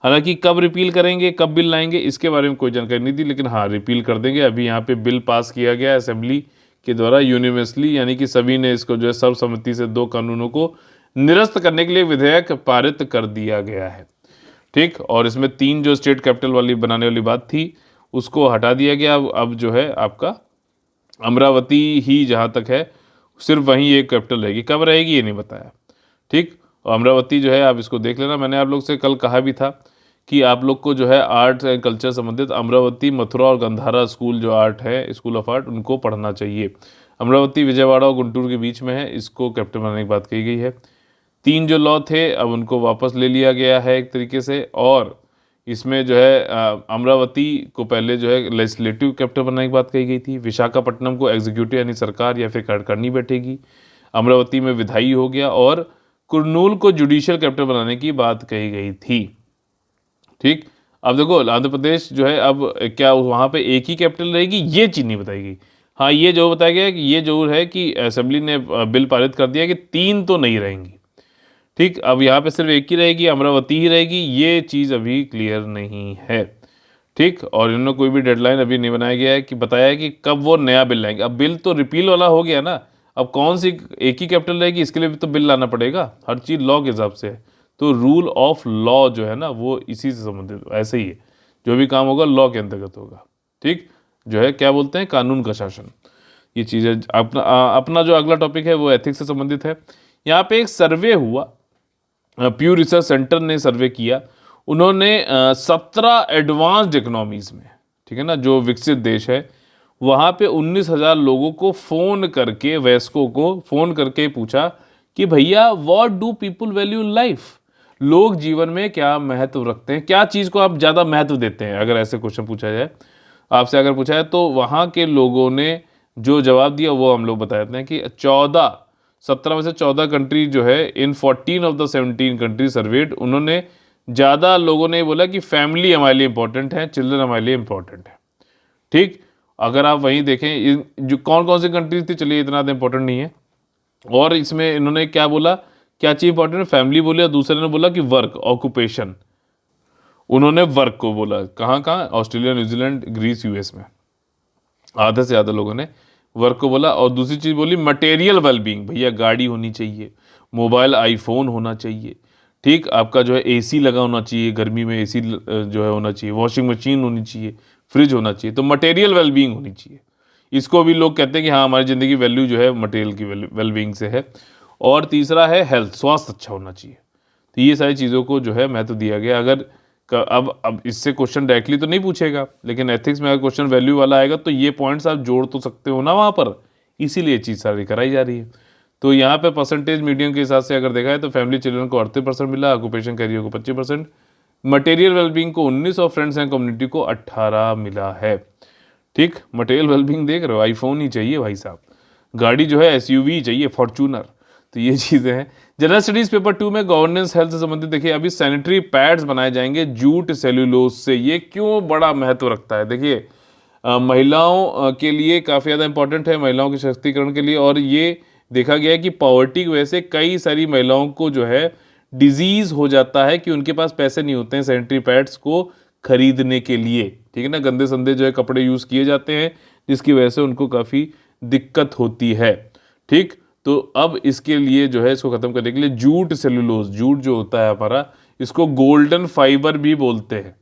हालांकि कब रिपील करेंगे, कब बिल लाएंगे, इसके बारे में कोई जानकारी नहीं दी, लेकिन हाँ रिपील कर देंगे। अभी यहाँ पे बिल पास किया गया असेंबली के द्वारा यूनिवर्सली, यानी कि सभी ने इसको जो है सर्वसम्मति से 2 कानूनों को निरस्त करने के लिए विधेयक पारित कर दिया गया है। ठीक, और इसमें 3 जो स्टेट कैपिटल वाली बनाने वाली बात थी उसको हटा दिया गया। अब जो है आपका अमरावती ही जहाँ तक है सिर्फ वहीं एक कैपिटल रहेगी, कब रहेगी ये नहीं बताया। ठीक, अमरावती जो है आप इसको देख लेना, मैंने आप लोग से कल कहा भी था कि आप लोग को जो है आर्ट एंड कल्चर संबंधित अमरावती, मथुरा और गंधारा स्कूल जो आर्ट है, स्कूल ऑफ आर्ट, उनको पढ़ना चाहिए। अमरावती विजयवाड़ा और गुंटूर के बीच में है, इसको कैपिटल बनाने की बात कही गई है। 3 जो लॉ थे अब उनको वापस ले लिया गया है एक तरीके से, और इसमें जो है अमरावती को पहले जो है लेजिस्लेटिव कैपिटल बनाने की बात कही गई थी, विशाखापट्टनम को एग्जीक्यूटिव यानी सरकार या फिर कार्यकारिणी बैठेगी, अमरावती में विधायी हो गया, और कुर्नूल को जुडिशियल कैपिटल बनाने की बात कही गई थी। ठीक, अब देखो आंध्र प्रदेश जो है अब क्या वहाँ पे एक ही कैपिटल रहेगी, ये चीज़ नहीं बताई गई। हाँ, ये जो बताया गया है कि ये जरूर है कि असेंबली ने बिल पारित कर दिया कि 3 तो नहीं रहेंगी। ठीक, अब यहाँ पे सिर्फ एक ही रहेगी, अमरावती ही रहेगी, ये चीज़ अभी क्लियर नहीं है। ठीक, और इन्होंने कोई भी डेडलाइन अभी नहीं बनाया गया है कि बताया है कि कब वो नया बिल लाएंगे। अब बिल तो रिपील वाला हो गया ना, अब कौन सी एक ही कैपिटल रहेगी, इसके लिए भी तो बिल लाना पड़ेगा, हर चीज़ लॉ के हिसाब से है। तो रूल ऑफ लॉ जो है ना वो इसी से संबंधित ऐसे ही है, जो भी काम होगा लॉ के अंतर्गत होगा। ठीक, जो है क्या बोलते हैं, कानून का शासन, ये चीज़ें। अपना जो अगला टॉपिक है वो एथिक्स से संबंधित है। यहाँ पे एक सर्वे हुआ, प्यू रिसर्च सेंटर ने सर्वे किया, उन्होंने 17 एडवांस्ड इकोनॉमीज़ में, ठीक है ना, जो विकसित देश है, वहाँ पे 19,000 लोगों को फ़ोन करके, वयस्कों को फ़ोन करके पूछा कि भैया what do people value in life, लोग जीवन में क्या महत्व रखते हैं, क्या चीज़ को आप ज़्यादा महत्व देते हैं, अगर ऐसे क्वेश्चन पूछा जाए आपसे, अगर पूछा है, तो वहाँ के लोगों ने जो जवाब दिया वो हम लोग बता देते हैं कि 17 में से 14 कंट्री जो है, इन 14 ऑफ द 17 कंट्री सर्वेड, उन्होंने ज़्यादा लोगों ने बोला कि फैमिली हमारे लिए इंपॉर्टेंट है, चिल्ड्रन हमारे लिए इंपॉर्टेंट है। ठीक, अगर आप वहीं देखें जो कौन कौन सी कंट्रीज थी, चलिए इतना तो इंपॉर्टेंट नहीं है, और इसमें इन्होंने क्या बोला, क्या चीज़ इंपॉर्टेंट है, फैमिली बोले, और दूसरे ने बोला कि वर्क, ऑक्यूपेशन, उन्होंने वर्क को बोला। कहाँ कहाँ, ऑस्ट्रेलिया, न्यूजीलैंड, ग्रीस, यूएस में आधे से ज़्यादा लोगों ने वर्क को बोला। और दूसरी चीज़ बोली मटेरियल वेलबींग, भैया गाड़ी होनी चाहिए, मोबाइल आईफोन होना चाहिए, ठीक, आपका जो है एसी लगा होना चाहिए, गर्मी में एसी जो है होना चाहिए, वॉशिंग मशीन होनी चाहिए, फ्रिज होना चाहिए, तो मटेरियल वेलबींग होनी चाहिए। इसको भी लोग कहते हैं कि हाँ हमारी ज़िंदगी वैल्यू जो है मटेरियल की वेलबींग से है। और तीसरा है हेल्थ, स्वास्थ्य अच्छा होना चाहिए। तो ये सारी चीज़ों को जो है महत्व दिया गया। अगर अब इससे क्वेश्चन डायरेक्टली तो नहीं पूछेगा, लेकिन एथिक्स में अगर क्वेश्चन वैल्यू वाला आएगा तो ये पॉइंट्स आप जोड़ तो सकते हो ना वहाँ पर, इसीलिए ये चीज़ सारी कराई जा रही है। तो यहाँ पे परसेंटेज मीडियम के हिसाब से अगर देखा है तो फैमिली चिल्ड्रन को 38% मिला, ऑक्यूपेशन कैरियर को 25%, मटेरियल वेलबींग को 19 और फ्रेंड्स एंड कम्युनिटी को 18 मिला है। ठीक, मटेरियल वेलबींग देख रहे हो, आईफोन ही चाहिए भाई साहब, गाड़ी जो है एसयूवी चाहिए, फॉर्चूनर। तो ये चीज़ें हैं। जनरल स्टडीज़ पेपर 2 में गवर्नेंस हेल्थ से संबंधित देखिए, अभी सैनिटरी पैड्स बनाए जाएंगे जूट सेल्यूलोज से। ये क्यों बड़ा महत्व रखता है, देखिए महिलाओं के लिए काफ़ी ज़्यादा इंपॉर्टेंट है, महिलाओं के सशक्तिकरण के लिए, और ये देखा गया है कि पॉवर्टी की वजह से कई सारी महिलाओं को जो है डिजीज हो जाता है कि उनके पास पैसे नहीं होते हैं सैनिटरी पैड्स को खरीदने के लिए, ठीक है ना। गंदे संदे जो है कपड़े यूज़ किए जाते हैं जिसकी वजह से उनको काफ़ी दिक्कत होती है, ठीक। तो अब इसके लिए जो है इसको ख़त्म करने के लिए जूट सेलुलोज, जूट जो होता है हमारा, इसको गोल्डन फाइबर भी बोलते हैं।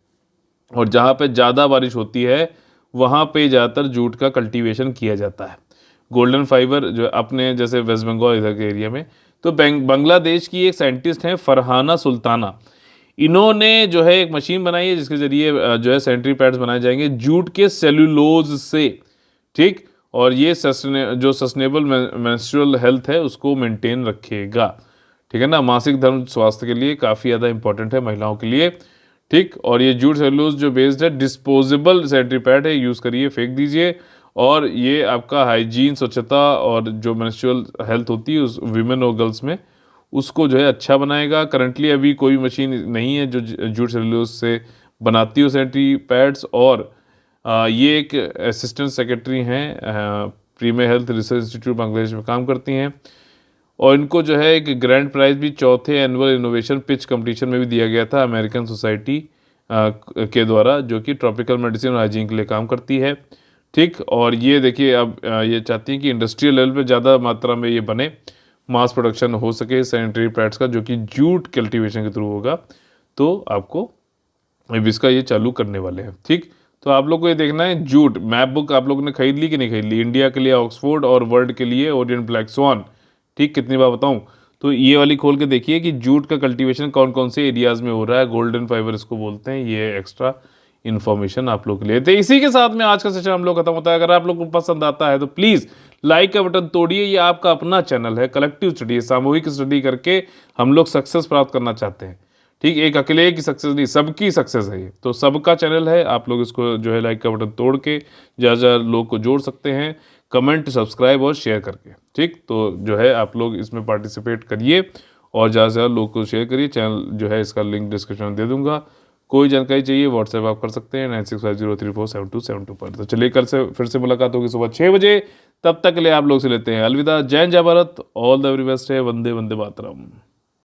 और जहाँ पे ज़्यादा बारिश होती है वहाँ पे ज़्यादातर जूट का कल्टीवेशन किया जाता है। गोल्डन फाइबर जो अपने जैसे वेस्ट बंगाल इधर के एरिया में, तो बांग्लादेश की एक साइंटिस्ट हैं फरहाना सुल्ताना, इन्होंने जो है एक मशीन बनाई है जिसके ज़रिए जो है सैनिटरी पैड्स बनाए जाएंगे जूट के सेलुलोज से, ठीक। और ये जो सस्टेनेबल मेंस्ट्रुअल हेल्थ है उसको मेंटेन रखेगा, ठीक है ना। मासिक धर्म स्वास्थ्य के लिए काफ़ी ज़्यादा इंपॉर्टेंट है महिलाओं के लिए, ठीक। और ये जूट सेलुलोज जो बेस्ड है डिस्पोजेबल सैनिटरी पैड है, यूज़ करिए, फेंक दीजिए। और ये आपका हाइजीन, स्वच्छता और जो मेंस्ट्रुअल हेल्थ होती है उस वीमेन और गर्ल्स में उसको जो है अच्छा बनाएगा। करंटली अभी कोई मशीन नहीं है जो जूट सेलुलोज से बनाती हो सैनिटरी पैड्स। और ये एक असिस्टेंट सेक्रेटरी हैं, premier health research institute Bangladesh में काम करती हैं। और इनको जो है एक ग्रैंड प्राइज भी चौथे एनुअल इनोवेशन पिच कंपटीशन में भी दिया गया था अमेरिकन सोसाइटी के द्वारा, जो कि ट्रॉपिकल मेडिसिन और हाइजीन के लिए काम करती है, ठीक। और ये देखिए अब ये चाहती हैं कि इंडस्ट्रियल लेवल पे ज़्यादा मात्रा में ये बने, मास प्रोडक्शन हो सके सैनिटरी पैड्स का, जो कि जूट कल्टीवेशन के थ्रू होगा। तो आपको अब इसका ये चालू करने वाले हैं, ठीक। तो आप लोग को ये देखना है जूट मैप बुक आप लोगों ने खरीद ली कि नहीं खरीद ली। इंडिया के लिए ऑक्सफोर्ड और वर्ल्ड के लिए ओरिएंट ब्लैक स्वान, ठीक। कितनी बार बताऊं, तो ये वाली खोल के देखिए कि जूट का कल्टीवेशन कौन कौन से एरियाज में हो रहा है, गोल्डन फाइबर इसको बोलते हैं। ये एक्स्ट्रा इन्फॉर्मेशन आप लोग के लिए। तो इसी के साथ में आज का सेशन हम लोग खत्म होता है। अगर आप लोग को पसंद आता है तो प्लीज़ लाइक का बटन तोड़िए। ये आपका अपना चैनल है, कलेक्टिव स्टडी, सामूहिक स्टडी करके हम लोग सक्सेस प्राप्त करना चाहते हैं, ठीक। एक अकेले की सक्सेस नहीं, सबकी सक्सेस है ये, तो सबका चैनल है। आप लोग इसको जो है लाइक का बटन तोड़ के ज़्यादा लोग को जोड़ सकते हैं, कमेंट, सब्सक्राइब और शेयर करके, ठीक। तो जो है आप लोग इसमें पार्टिसिपेट करिए और ज़्यादा से ज़्यादा लोग को शेयर करिए। चैनल जो है इसका लिंक डिस्क्रिप्शन में दे दूंगा। कोई जानकारी चाहिए व्हाट्सएप आप कर सकते हैं 9650347272 पर। तो चलिए कल से फिर से मुलाकात होगी सुबह 6 बजे। तब तक के लिए आप लोग से लेते हैं अलविदा। जय जय Bharat, all the very best है। वंदे वंदे मातरम।